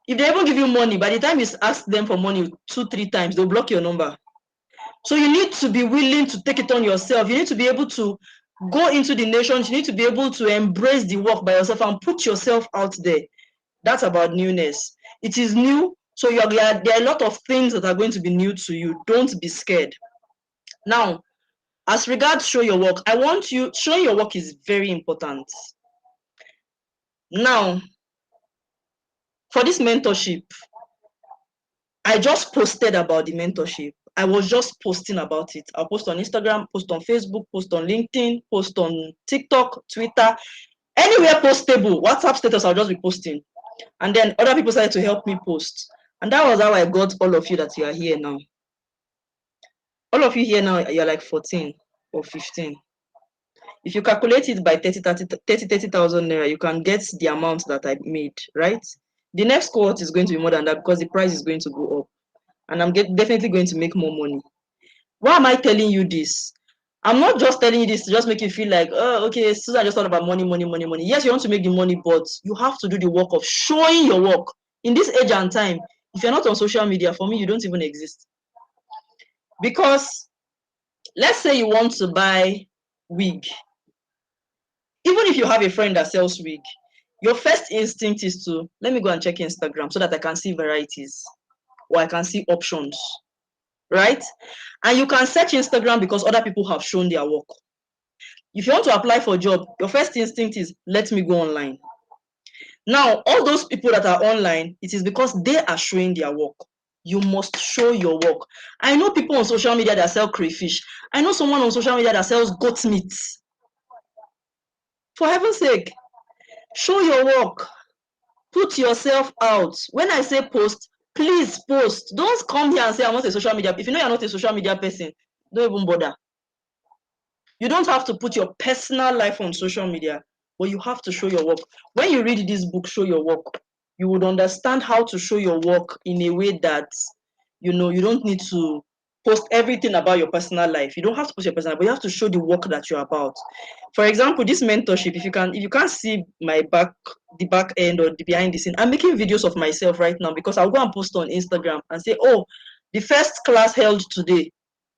If they even give you money, by the time you ask them for money 2-3 times, they'll block your number. So you need to be willing to take it on yourself. You need to be able to go into the nations. You need to be able to embrace the work by yourself and put yourself out there. That's about newness. It is new, so there are a lot of things that are going to be new to you. Don't be scared. Now, as regards show your work, showing your work is very important. Now, for this mentorship, I just posted about the mentorship. I was just posting about it. I'll post on Instagram, post on Facebook, post on LinkedIn, post on TikTok, Twitter, anywhere postable. WhatsApp status, I'll just be posting. And then other people started to help me post. And that was how I got all of you that you are here now. All of you here now, you're like 14 or 15. If you calculate it by 30,000 naira, you can get the amount that I made, right? The next cohort is going to be more than that because the price is going to go up. And I'm definitely going to make more money. Why am I telling you this? I'm not just telling you this to just make you feel like, oh, okay, Susan just thought about money, money, money, money. Yes, you want to make the money, but you have to do the work of showing your work. In this age and time, if you're not on social media, for me, you don't even exist. Because let's say you want to buy wig. Even if you have a friend that sells wig, your first instinct is to, let me go and check Instagram so that I can see varieties or I can see options. Right? And you can search Instagram because other people have shown their work. If you want to apply for a job, your first instinct is, let me go online. Now, all those people that are online, it is because they are showing their work. You must show your work. I know people on social media that sell crayfish. I know someone on social media that sells goat meat. For heaven's sake. Show your work. Put yourself out. When I say post, please post. Don't come here and say I'm not a social media. If you know you're not a social media person, don't even bother. You don't have to put your personal life on social media, but you have to show your work. When you read this book, Show Your Work, you would understand how to show your work in a way that, you don't need to post everything about your personal life. You don't have to post your personal, but you have to show the work that you're about. For example, this mentorship, if you can't see the back end or the behind the scene, I'm making videos of myself right now because I'll go and post on Instagram and say, oh, the first class held today,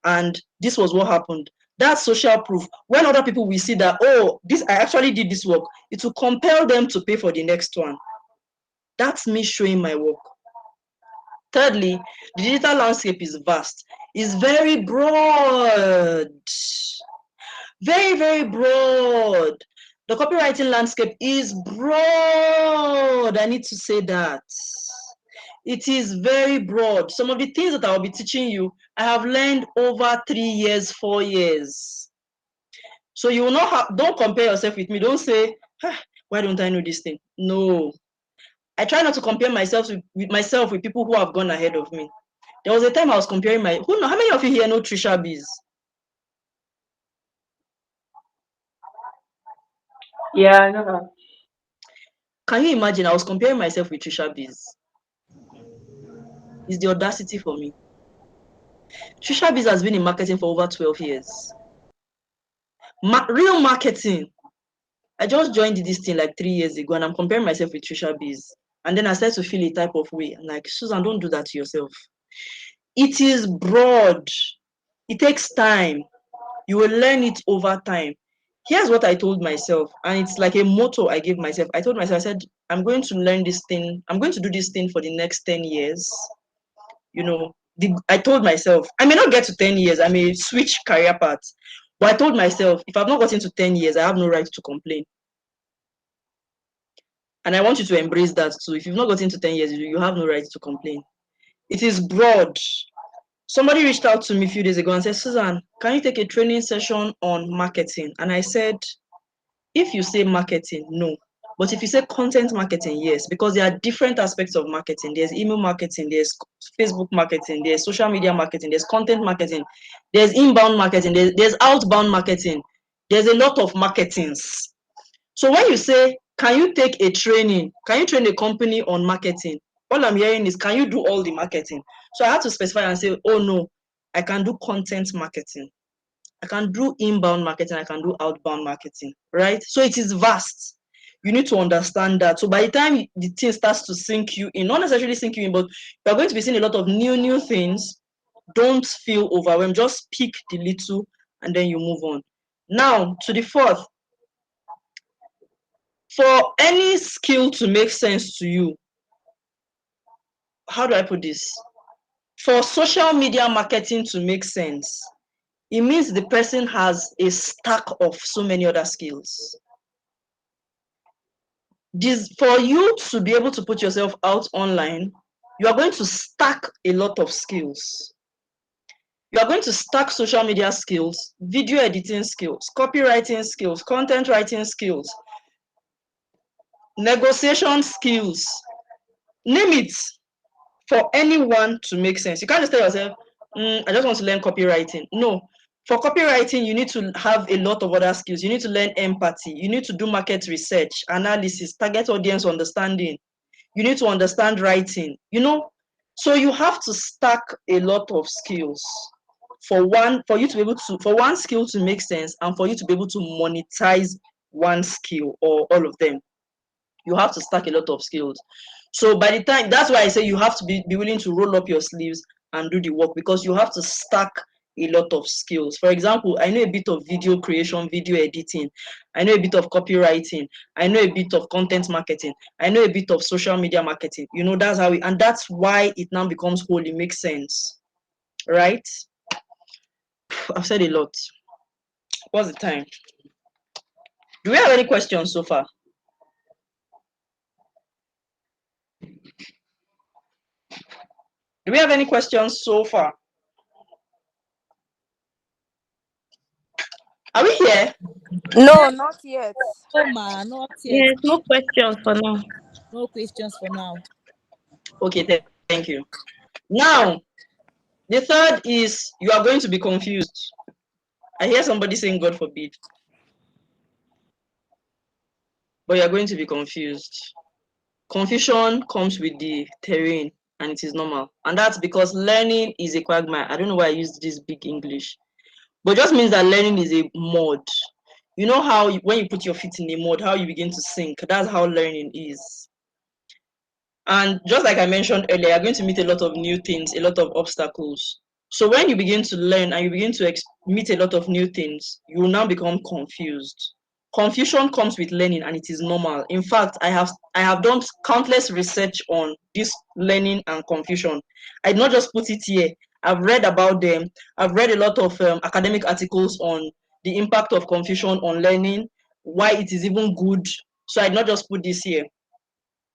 and this was what happened. That's social proof. When other people will see that, oh, I actually did this work, it will compel them to pay for the next one. That's me showing my work. Thirdly, the digital landscape is vast. It's very broad. Very, very broad. The copywriting landscape is broad. I need to say that. It is very broad. Some of the things that I'll be teaching you, I have learned over 3 years, 4 years. So you will not don't compare yourself with me. Don't say, why don't I know this thing? No. I try not to compare myself with people who have gone ahead of me. There was a time I was comparing how many of you here know Trisha Bees? Yeah, I know her. Can you imagine? I was comparing myself with Trisha Bees. It's the audacity for me. Trisha Bees has been in marketing for over 12 years. Real marketing. I just joined this thing like 3 years ago and I'm comparing myself with Trisha Bees. And then I started to feel a type of way. I'm like, Susan, don't do that to yourself. It is broad. It takes time. You will learn it over time. Here's what I told myself, and it's like a motto I gave myself. I told myself, I said, I'm going to learn this thing. I'm going to do this thing for the next 10 years. I told myself, I may not get to 10 years. I may switch career paths. But I told myself, if I've not gotten to 10 years, I have no right to complain. And I want you to embrace that too. If you've not gotten to 10 years, you have no right to complain. It is broad. Somebody reached out to me a few days ago and said, Susan, can you take a training session on marketing? And I said, if you say marketing, no. But if you say content marketing, yes, because there are different aspects of marketing. There's email marketing, there's Facebook marketing, there's social media marketing, there's content marketing, there's inbound marketing, there's outbound marketing. There's a lot of marketings. So when you say, can you take a training? Can you train a company on marketing? All I'm hearing is, can you do all the marketing? So I had to specify and say, oh no, I can do content marketing. I can do inbound marketing, I can do outbound marketing, right? So it is vast. You need to understand that. So by the time the thing starts to sink you in, not necessarily sink you in, but you're going to be seeing a lot of new things. Don't feel overwhelmed. Just pick the little and then you move on. Now, to the fourth. For any skill to make sense to you, how do I put this? For social media marketing to make sense, it means the person has a stack of so many other skills. For you to be able to put yourself out online, you are going to stack a lot of skills. You are going to stack social media skills, video editing skills, copywriting skills, content writing skills, negotiation skills, name it, for anyone to make sense. You can't just tell yourself, I just want to learn copywriting. No. For copywriting, you need to have a lot of other skills. You need to learn empathy. You need to do market research, analysis, target audience understanding. You need to understand writing, So you have to stack a lot of skills for one skill to make sense and for you to be able to monetize one skill or all of them. You have to stack a lot of skills. So by the time, that's why I say you have to be willing to roll up your sleeves and do the work, because you have to stack a lot of skills. For example, I know a bit of video creation, video editing. I know a bit of copywriting. I know a bit of content marketing. I know a bit of social media marketing. And that's why it now becomes whole. It makes sense, right? I've said a lot. What's the time? Do we have any questions so far? Do we have any questions so far? Are we here? No, not yet. Oh man, not yet. Yes, no questions for now. No questions for now. Okay, thank you. Now, the third is you are going to be confused. I hear somebody saying, God forbid. But you're going to be confused. Confusion comes with the terrain, and it is normal. And that's because learning is a quagmire. I don't know why I used this big English. But it just means that learning is a mud. You know how when you put your feet in a mud, how you begin to sink. That's how learning is. And just like I mentioned earlier, you're going to meet a lot of new things, a lot of obstacles. So when you begin to learn and you begin to meet a lot of new things, you will now become confused. Confusion comes with learning, and it is normal. In fact, I have done countless research on this learning and confusion. I did not just put it here. I've read about them. I've read a lot of academic articles on the impact of confusion on learning, why it is even good. So I did not just put this here.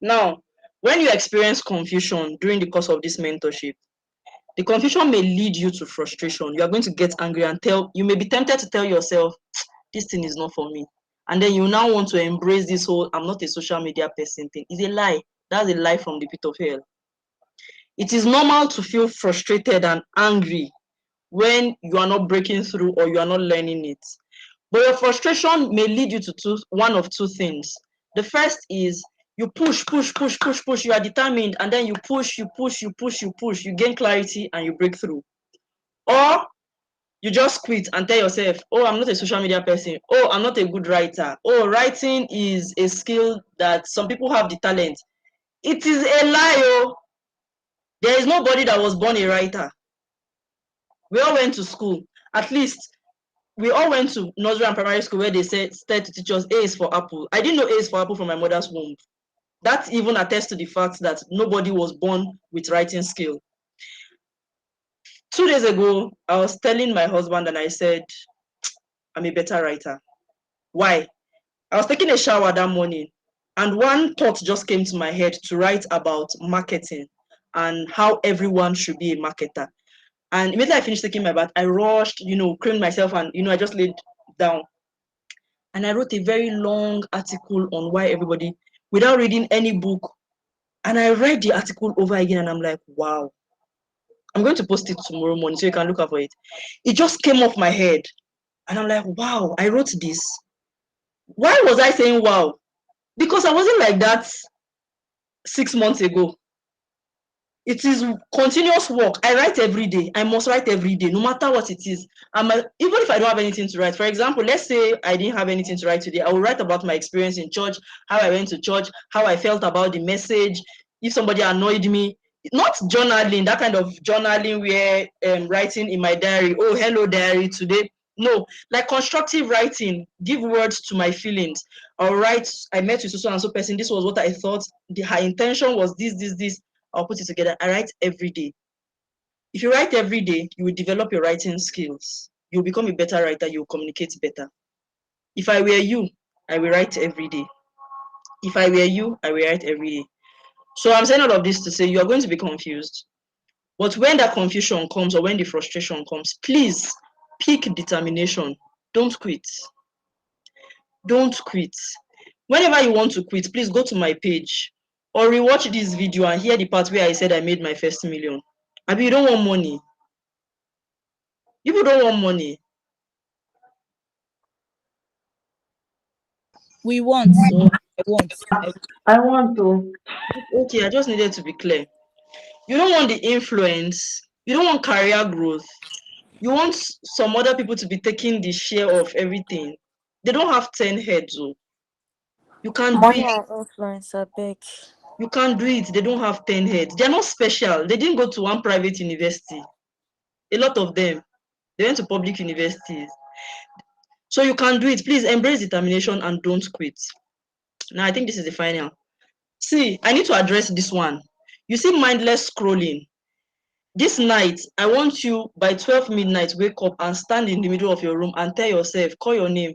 Now, when you experience confusion during the course of this mentorship, the confusion may lead you to frustration. You are going to get angry and you may be tempted to tell yourself, this thing is not for me. And then you now want to embrace this whole, I'm not a social media person thing. It's a lie. That's a lie from the pit of hell. It is normal to feel frustrated and angry when you are not breaking through or you are not learning it. But your frustration may lead you to one of two things. The first is you push, you are determined, and then you push, you gain clarity and you break through. Or you just quit and tell yourself, oh, I'm not a social media person. Oh, I'm not a good writer. Oh, writing is a skill that some people have the talent. It is a lie, oh. There is nobody that was born a writer. We all went to school. At least we all went to nursery and primary school where they started to teach us A is for apple. I didn't know A is for apple from my mother's womb. That even attests to the fact that nobody was born with writing skill. 2 days ago, I was telling my husband and I said, I'm a better writer. Why? I was taking a shower that morning and one thought just came to my head to write about marketing and how everyone should be a marketer. And immediately I finished taking my bath, I rushed, creamed myself and, I just laid down. And I wrote a very long article on why everybody, without reading any book. And I read the article over again and I'm like, wow. I'm going to post it tomorrow morning so you can look out for it. It just came off my head. And I'm like, wow, I wrote this. Why was I saying wow? Because I wasn't like that 6 months ago. It is continuous work. I write every day. I must write every day, no matter what it is. Even if I don't have anything to write, for example, let's say I didn't have anything to write today, I will write about my experience in church, how I went to church, how I felt about the message, if somebody annoyed me. Not journaling, that kind of journaling where writing in my diary, oh, hello diary today. No, like constructive writing, give words to my feelings. I'll write, I met with so and so person, this was what I thought, her intention was this. I'll put it together. I write every day. If you write every day, you will develop your writing skills. You'll become a better writer. You'll communicate better. If I were you, I will write every day. If I were you, I will write every day. So I'm saying all of this to say you are going to be confused. But when that confusion comes or when the frustration comes, please pick determination. Don't quit. Don't quit. Whenever you want to quit, please go to my page or rewatch this video and hear the part where I said I made my first million. I mean, you don't want money. People don't want money. We want, so I want. I want to. Okay, I just needed to be clear. You don't want the influence. You don't want career growth. You want some other people to be taking the share of everything. They don't have 10 heads. Oh. You can't do Money it. and influence, I beg. You can't do it. They don't have 10 heads. They're not special. They didn't go to one private university. A lot of them. They went to public universities. So you can do it. Please embrace determination and don't quit. Now, I think this is the final. See, I need to address this one. You see mindless scrolling. This night, I want you by 12 midnight, wake up and stand in the middle of your room and tell yourself, call your name.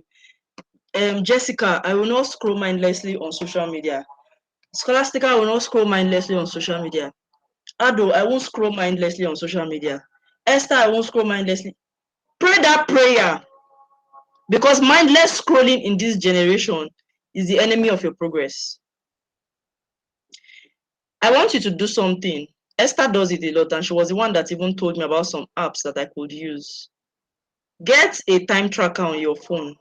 Jessica, I will not scroll mindlessly on social media. Scholastica, I will not scroll mindlessly on social media. Ado, I won't scroll mindlessly on social media. Esther, I won't scroll mindlessly. Pray that prayer. Because mindless scrolling in this generation is the enemy of your progress. I want you to do something. Esther does it a lot, and she was the one that even told me about some apps that I could use. Get a time tracker on your phone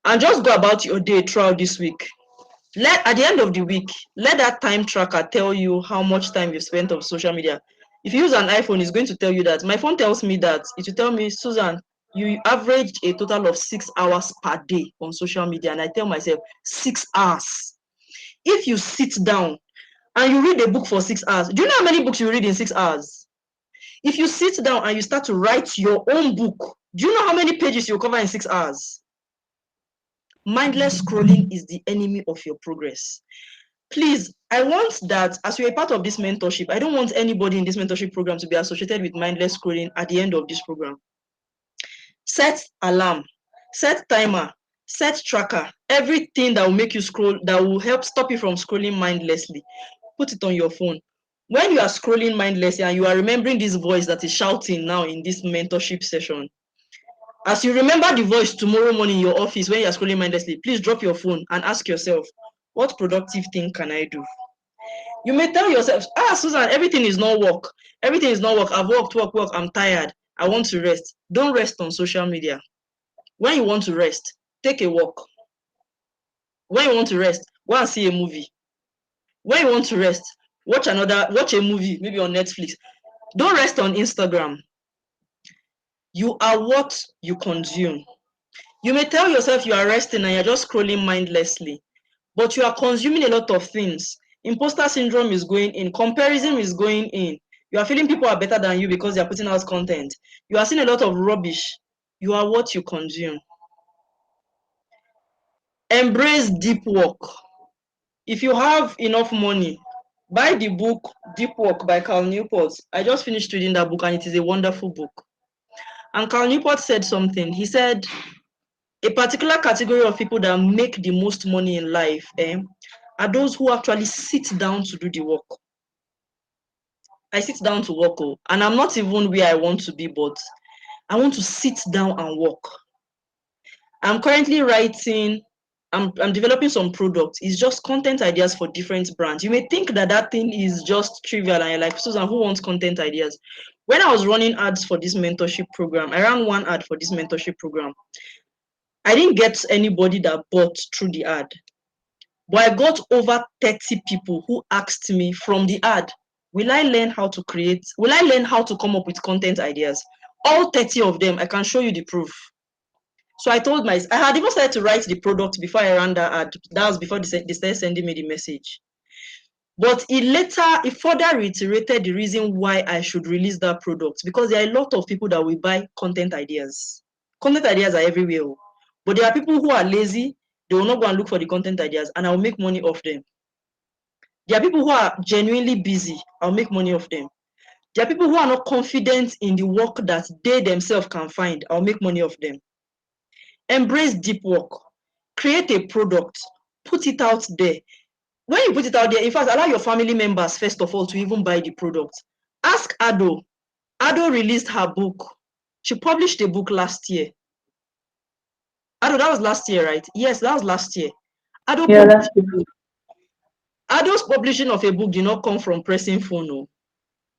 and just go about your day throughout this week. At the end of the week, let that time tracker tell you how much time you spent on social media. If you use an iPhone, it's going to tell you that. My phone tells me that. It will tell me, Susan, you averaged a total of 6 hours per day on social media. And I tell myself, 6 hours. If you sit down and you read a book for 6 hours, do you know how many books you read in 6 hours? If you sit down and you start to write your own book, do you know how many pages you'll cover in 6 hours? Mindless scrolling is the enemy of your progress. Please, I want that as you're a part of this mentorship, I don't want anybody in this mentorship program to be associated with mindless scrolling at the end of this program. Set alarm, set timer, set tracker, everything that will make you scroll, that will help stop you from scrolling mindlessly. Put it on your phone. When you are scrolling mindlessly and you are remembering this voice that is shouting now in this mentorship session, as you remember the voice tomorrow morning in your office when you are scrolling mindlessly, please drop your phone and ask yourself, what productive thing can I do? You may tell yourself, Susan, everything is not work. Everything is not work. I've worked, work. I'm tired. I want to rest. Don't rest on social media. When you want to rest, take a walk. When you want to rest, go and see a movie. When you want to rest, watch a movie, maybe on Netflix. Don't rest on Instagram. You are what you consume. You may tell yourself you are resting and you're just scrolling mindlessly, but you are consuming a lot of things. Imposter syndrome is going in. Comparison is going in. You are feeling people are better than you because they are putting out content. You are seeing a lot of rubbish. You are what you consume. Embrace deep work. If you have enough money, buy the book Deep Work by Cal Newport. I just finished reading that book and it is a wonderful book. And Cal Newport said something. He said, a particular category of people that make the most money in life are those who actually sit down to do the work. I sit down to work, and I'm not even where I want to be, but I want to sit down and work. I'm currently writing, I'm developing some products. It's just content ideas for different brands. You may think that thing is just trivial, and you're like, Susan, who wants content ideas? When I was running ads for this mentorship program, I ran one ad for this mentorship program. I didn't get anybody that bought through the ad, but I got over 30 people who asked me from the ad, will I learn how to come up with content ideas? All 30 of them, I can show you the proof. So I had even started to write the product before I ran that ad. That was before they started sending me the message. But it further reiterated the reason why I should release that product, because there are a lot of people that will buy content ideas. Content ideas are everywhere. But there are people who are lazy, they will not go and look for the content ideas, and I'll make money off them. There are people who are genuinely busy, I'll make money off them. There are people who are not confident in the work that they themselves can find, I'll make money off them. Embrace deep work. Create a product. Put it out there. When you put it out there, in fact, allow your family members, first of all, to even buy the product. Ask Ado. Ado released her book. She published a book last year. Ado, that was last year, right? Yes, that was last year. That's the Ado's publishing of a book did not come from pressing phone. No.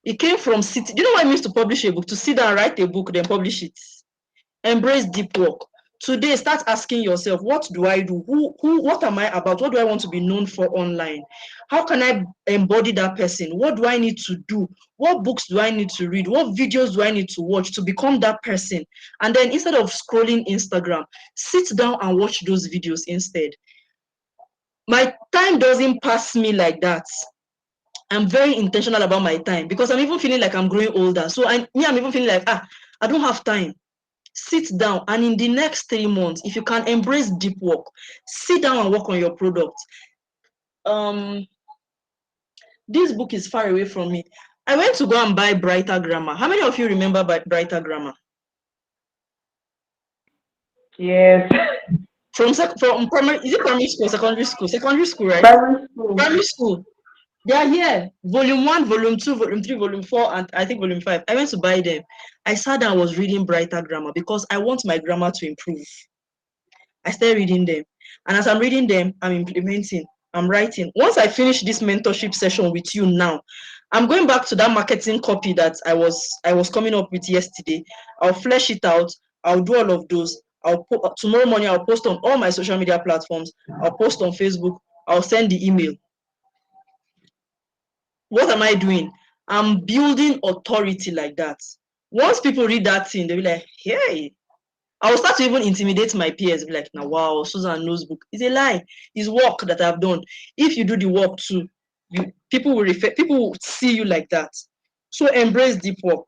It came from sitting. Do you know what it means to publish a book? To sit down and write a book, then publish it. Embrace deep work. Today, start asking yourself, what do I do? What am I about? What do I want to be known for online? How can I embody that person? What do I need to do? What books do I need to read? What videos do I need to watch to become that person? And then instead of scrolling Instagram, sit down and watch those videos instead. My time doesn't pass me like that. I'm very intentional about my time because I'm even feeling like I'm growing older. So I'm even feeling like, I don't have time. Sit down, and in the next 3 months, if you can embrace deep work, sit down and work on your product. This book is far away from me. I went to go and buy Brighter Grammar. How many of you remember Brighter Grammar? Yes. From primary, is it primary school, secondary school? Secondary school, right? Primary school. Primary school. They are here. Volume 1, Volume 2, Volume 3, Volume 4, and I think Volume 5. I went to buy them. I sat down and was reading Brighter Grammar because I want my grammar to improve. I started reading them. And as I'm reading them, I'm implementing, I'm writing. Once I finish this mentorship session with you now, I'm going back to that marketing copy that I was coming up with yesterday. I'll flesh it out. I'll do all of those. Tomorrow morning I'll post on all my social media platforms. I'll post on Facebook. I'll send the email. What am I doing? I'm building authority like that. Once people read that thing, they'll be like, hey, I will start to even intimidate my peers. Be like, now, wow, Susan knows book. It's a lie. It's work that I've done. If you do the work too, people will see you like that. So embrace deep work.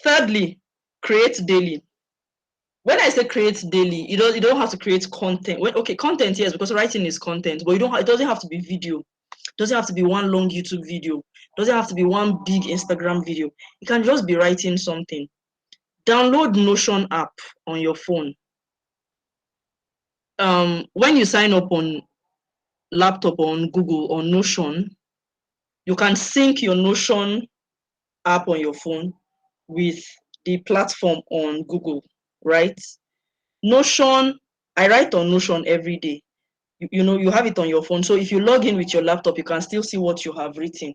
Thirdly, create daily. When I say create daily, you don't have to create content. Okay, content, yes, because writing is content, but it doesn't have to be video. It doesn't have to be one long YouTube video. It doesn't have to be one big Instagram video. You can just be writing something. Download Notion app on your phone. When you sign up on laptop or on Google or Notion, you can sync your Notion app on your phone with the platform on Google, right? Notion, I write on Notion every day. You have it on your phone. So if you log in with your laptop, you can still see what you have written.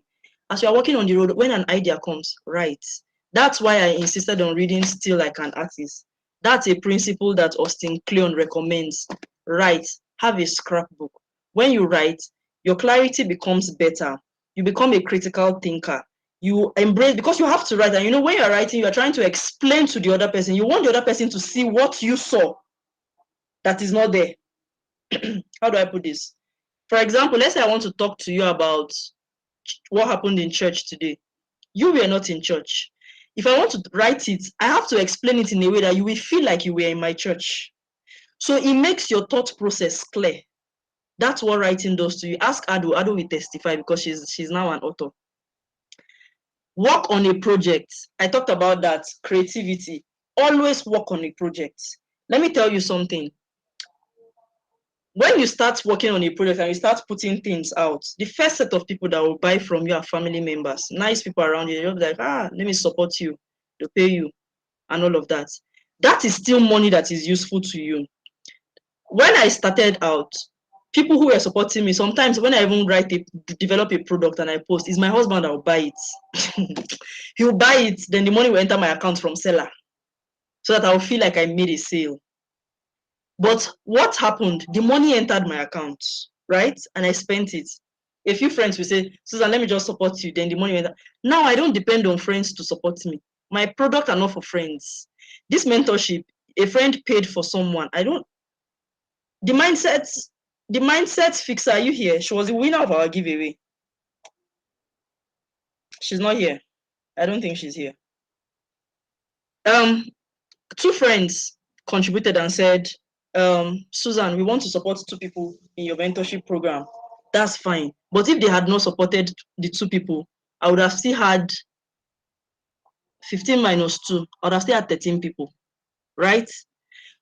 As you are walking on the road, when an idea comes, write. That's why I insisted on reading Still Like an Artist. That's a principle that Austin Kleon recommends. Write, have a scrapbook. When you write, your clarity becomes better. You become a critical thinker. You embrace, because you have to write. And when you're writing, you're trying to explain to the other person. You want the other person to see what you saw that is not there. How do I put this? For example, let's say I want to talk to you about what happened in church today. You were not in church. If I want to write it, I have to explain it in a way that you will feel like you were in my church. So it makes your thought process clear. That's what writing does to you. Ask Ado. Ado will testify because she's now an author. Work on a project. I talked about that. Creativity. Always work on a project. Let me tell you something. When you start working on a project and you start putting things out, the first set of people that will buy from you are family members, nice people around you. They'll be like, let me support you, they'll pay you, and all of that. That is still money that is useful to you. When I started out, people who were supporting me, sometimes when I even develop a product and I post, it's my husband that will buy it. He'll buy it, then the money will enter my account from seller, so that I'll feel like I made a sale. But what happened? The money entered my account, right? And I spent it. A few friends will say, Susan, let me just support you. Then the money went. Now I don't depend on friends to support me. My product are not for friends. This mentorship, a friend paid for someone. I don't. The mindset fixer, are you here? She was the winner of our giveaway. She's not here. I don't think she's here. Two friends contributed and said, Susan, we want to support two people in your mentorship program. That's fine. But if they had not supported the two people, I would have still had 15 minus 2. I would have still had 13 people, right?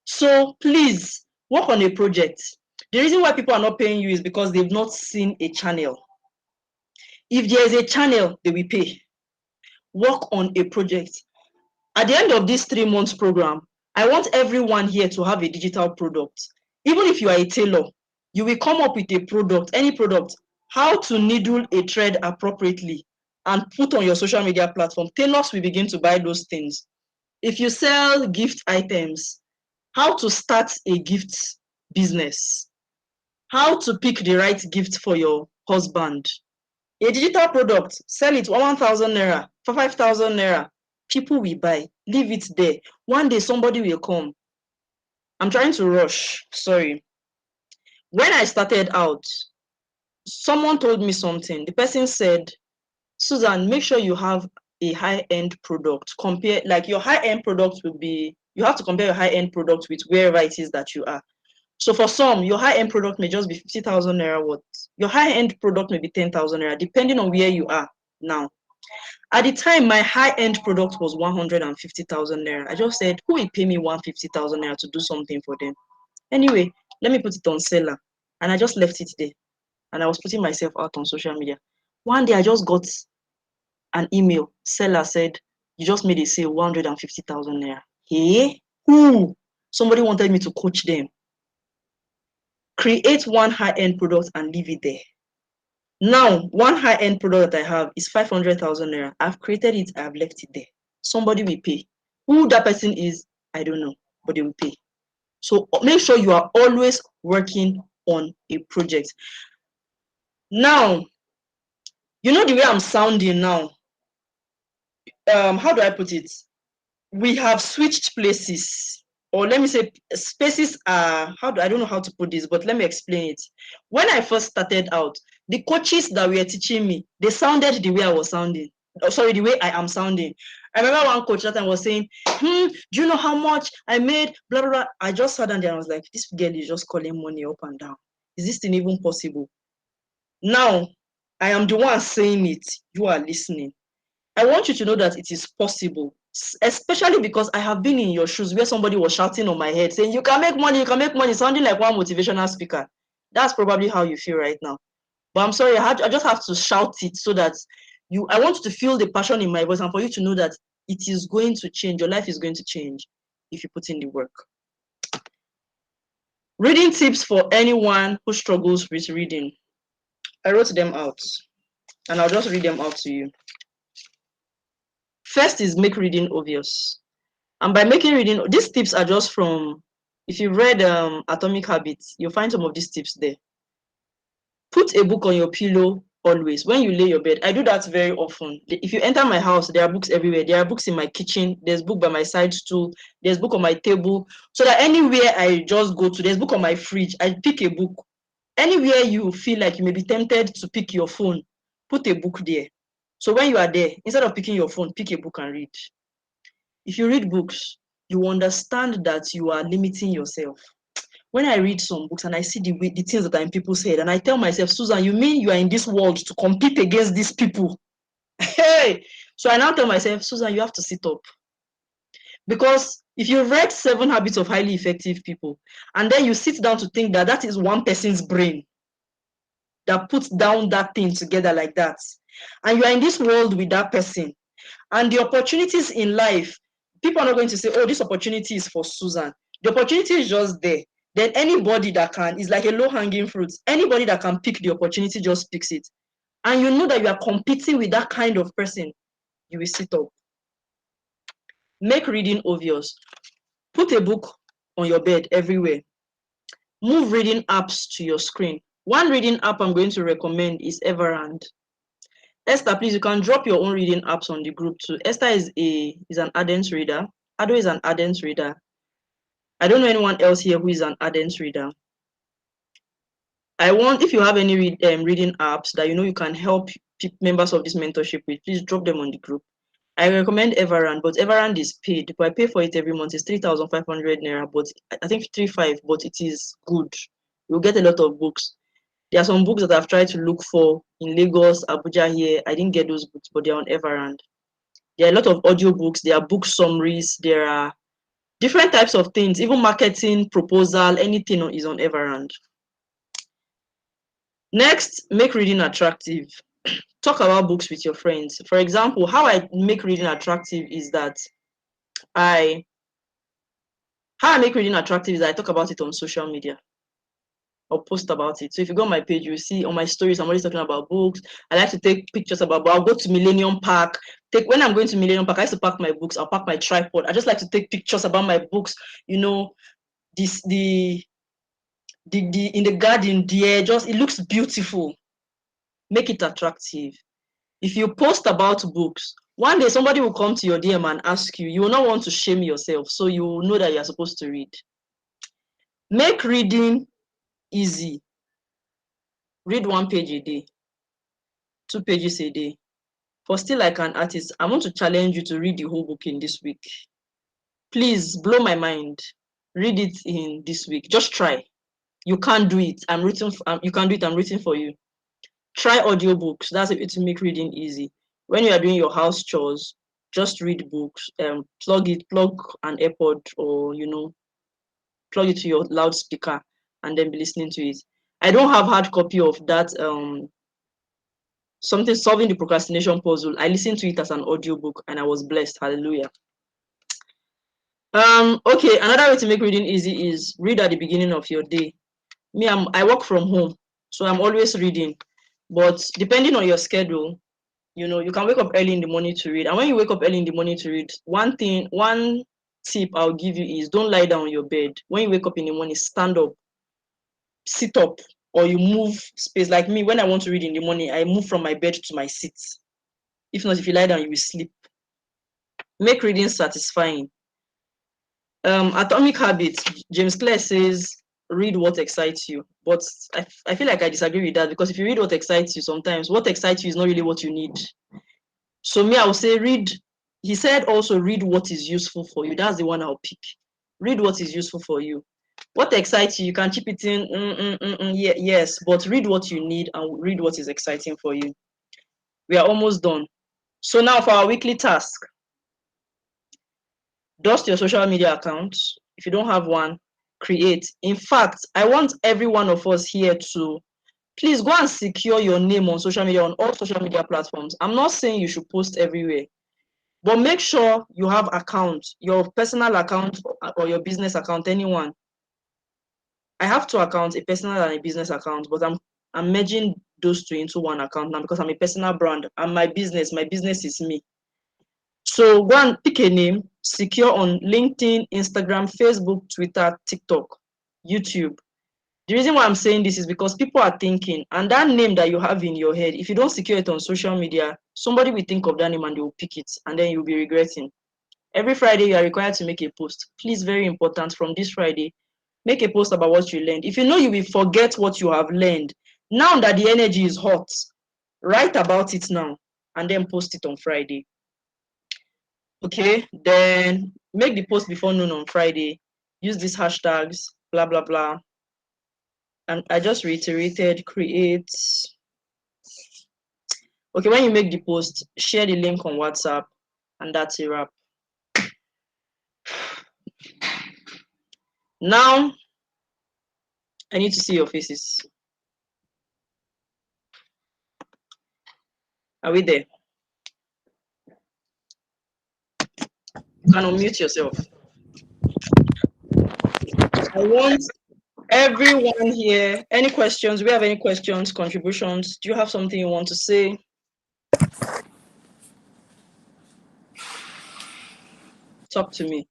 So please work on a project. The reason why people are not paying you is because they've not seen a channel. If there is a channel, they will pay. Work on a project. At the end of this 3 months program, I want everyone here to have a digital product. Even if you are a tailor, you will come up with a product, any product, how to needle a thread appropriately and put on your social media platform. Tailors will begin to buy those things. If you sell gift items, how to start a gift business, how to pick the right gift for your husband. A digital product, sell it 1,000 naira, for 5,000 naira. People will buy. Leave it there. One day somebody will come. I'm trying to rush. Sorry. When I started out, someone told me something. The person said, Susan, make sure you have a high-end product. Your high-end product will be, you have to compare your high-end product with wherever it is that you are. So for some, your high-end product may just be 50,000 naira worth. Your high-end product may be 10,000 naira, depending on where you are now. At the time, my high-end product was 150,000 naira. I just said, who will pay me 150,000 naira to do something for them? Anyway, let me put it on seller. And I just left it there. and I was putting myself out on social media. One day I just got an email. Seller said, you just made a sale, 150,000 naira. Hey, who? Somebody wanted me to coach them. Create one high-end product and leave it there. Now, one high-end product that I have is 500,000 naira. I've created it, I've left it there. Somebody will pay. Who that person is, I don't know, but they will pay. So make sure you are always working on a project. Now, you know the way I'm sounding now. How do I put it? We have switched places, or let me say spaces are, I don't know how to put this, but let me explain it. When I first started out, the coaches that were teaching me, they sounded the way I was sounding. Oh, sorry, the way I am sounding. I remember one coach that time was saying, do you know how much I made? Blah, blah, blah. I just sat down there and I was like, this girl is just calling money up and down. Is this thing even possible? Now, I am the one saying it. You are listening. I want you to know that it is possible, especially because I have been in your shoes where somebody was shouting on my head saying, you can make money, sounding like one motivational speaker. That's probably how you feel right now. But I'm sorry, I just have to shout it so that I want you to feel the passion in my voice and for you to know that it is going to change. Your life is going to change if you put in the work. Reading tips for anyone who struggles with reading. I wrote them out and I'll just read them out to you. First is make reading obvious. And by making reading, these tips are just from, if you've read Atomic Habits, you'll find some of these tips there. Put a book on your pillow always when you lay your bed. I do that very often. If you enter my house, there are books everywhere. There are books in my kitchen. There's book by my side stool. There's book on my table. So that anywhere I just go to, there's book on my fridge. I pick a book. Anywhere you feel like you may be tempted to pick your phone, put a book there. So when you are there, instead of picking your phone, pick a book and read. If you read books, you understand that you are limiting yourself. When I read some books and I see the things that are in people's head, and I tell myself, Susan, you mean you are in this world to compete against these people? Hey! So I now tell myself, Susan, you have to sit up. Because if you read 7 Habits of Highly Effective People, and then you sit down to think that that is one person's brain that puts down that thing together like that, and you are in this world with that person, and the opportunities in life, people are not going to say, oh, this opportunity is for Susan. The opportunity is just there. Then anybody that can, is like a low-hanging fruit. Anybody that can pick the opportunity just picks it. And you know that you are competing with that kind of person, you will sit up. Make reading obvious. Put a book on your bed everywhere. Move reading apps to your screen. One reading app I'm going to recommend is Everand. Esther, please, you can drop your own reading apps on the group too. Esther is an ardent reader. Ado is an ardent reader. I don't know anyone else here who is an ardent reader. If you have any reading apps that you know you can help members of this mentorship with, please drop them on the group. I recommend Everand, but Everand is paid. But I pay for it every month. It's 3,500 naira, but I think 3,500, but it is good. You'll get a lot of books. There are some books that I've tried to look for in Lagos, Abuja here. I didn't get those books, but they're on Everand. There are a lot of audio books. There are book summaries. There are different types of things, even marketing, proposal, anything is on Everand. Next, make reading attractive. Talk about books with your friends. For example, how I make reading attractive is that I talk about it on social media or post about it. So if you go on my page, you see on my stories, I'm always talking about books. I like to take pictures about books. I'll go to Millennium Park. When I'm going to Millennium Park, I used to pack my books. I'll pack my tripod. I just like to take pictures about my books. You know, in the garden there, it looks beautiful. Make it attractive. If you post about books, one day somebody will come to your DM and ask you. You will not want to shame yourself, so you will know that you are supposed to read. Make reading easy. Read 1 page a day, 2 pages a day. For Still Like an Artist, I want to challenge you to read the whole book in this week. Please blow my mind. Read it in this week. Just try. You can't do it. You can do it. I'm rooting for you. Try audiobooks. That's a way to make reading easy. When you are doing your house chores, just read books. Plug an AirPod or plug it to your loudspeaker and then be listening to it. I don't have hard copy of that something solving the procrastination puzzle. I listened to it as an audiobook and I was blessed. Hallelujah. Okay, another way to make reading easy is read at the beginning of your day. I work from home, so I'm always reading. But depending on your schedule, you can wake up early in the morning to read. And when you wake up early in the morning to read, one tip I'll give you is don't lie down on your bed. When you wake up in the morning, stand up, sit up, or you move space. Like me, when I want to read in the morning, I move from my bed to my seat. If not, if you lie down, you will sleep. Make reading satisfying. Atomic Habits, James Clear says, read what excites you. But I feel like I disagree with that, because if you read what excites you, sometimes what excites you is not really what you need. So I would say he said also read what is useful for you. That's the one I'll pick. Read what is useful for you. What excites you, you can chip it in, yes, but read what you need and read what is exciting for you. We are almost done. So now for our weekly task, dust your social media accounts. If you don't have one, create. In fact, I want every one of us here to please go and secure your name on social media, on all social media platforms. I'm not saying you should post everywhere, but make sure you have accounts, your personal account or your business account, anyone. I have two accounts, a personal and a business account, but I'm merging those two into one account now because I'm a personal brand and my business is me. So go and pick a name, secure on LinkedIn, Instagram, Facebook, Twitter, TikTok, YouTube. The reason why I'm saying this is because people are thinking, and that name that you have in your head, if you don't secure it on social media, somebody will think of that name and they will pick it, and then you'll be regretting. Every Friday, you are required to make a post. Please, very important, from this Friday, make a post about what you learned. If you know you will forget what you have learned, now that the energy is hot, write about it now and then post it on Friday. Okay, then make the post before noon on Friday. Use these hashtags, blah, blah, blah. And I just reiterated, create. Okay, when you make the post, share the link on WhatsApp, and that's a wrap. Now, I need to see your faces. Are we there? You can unmute yourself. I want everyone here. Any questions? Do we have any questions, contributions? Do you have something you want to say? Talk to me.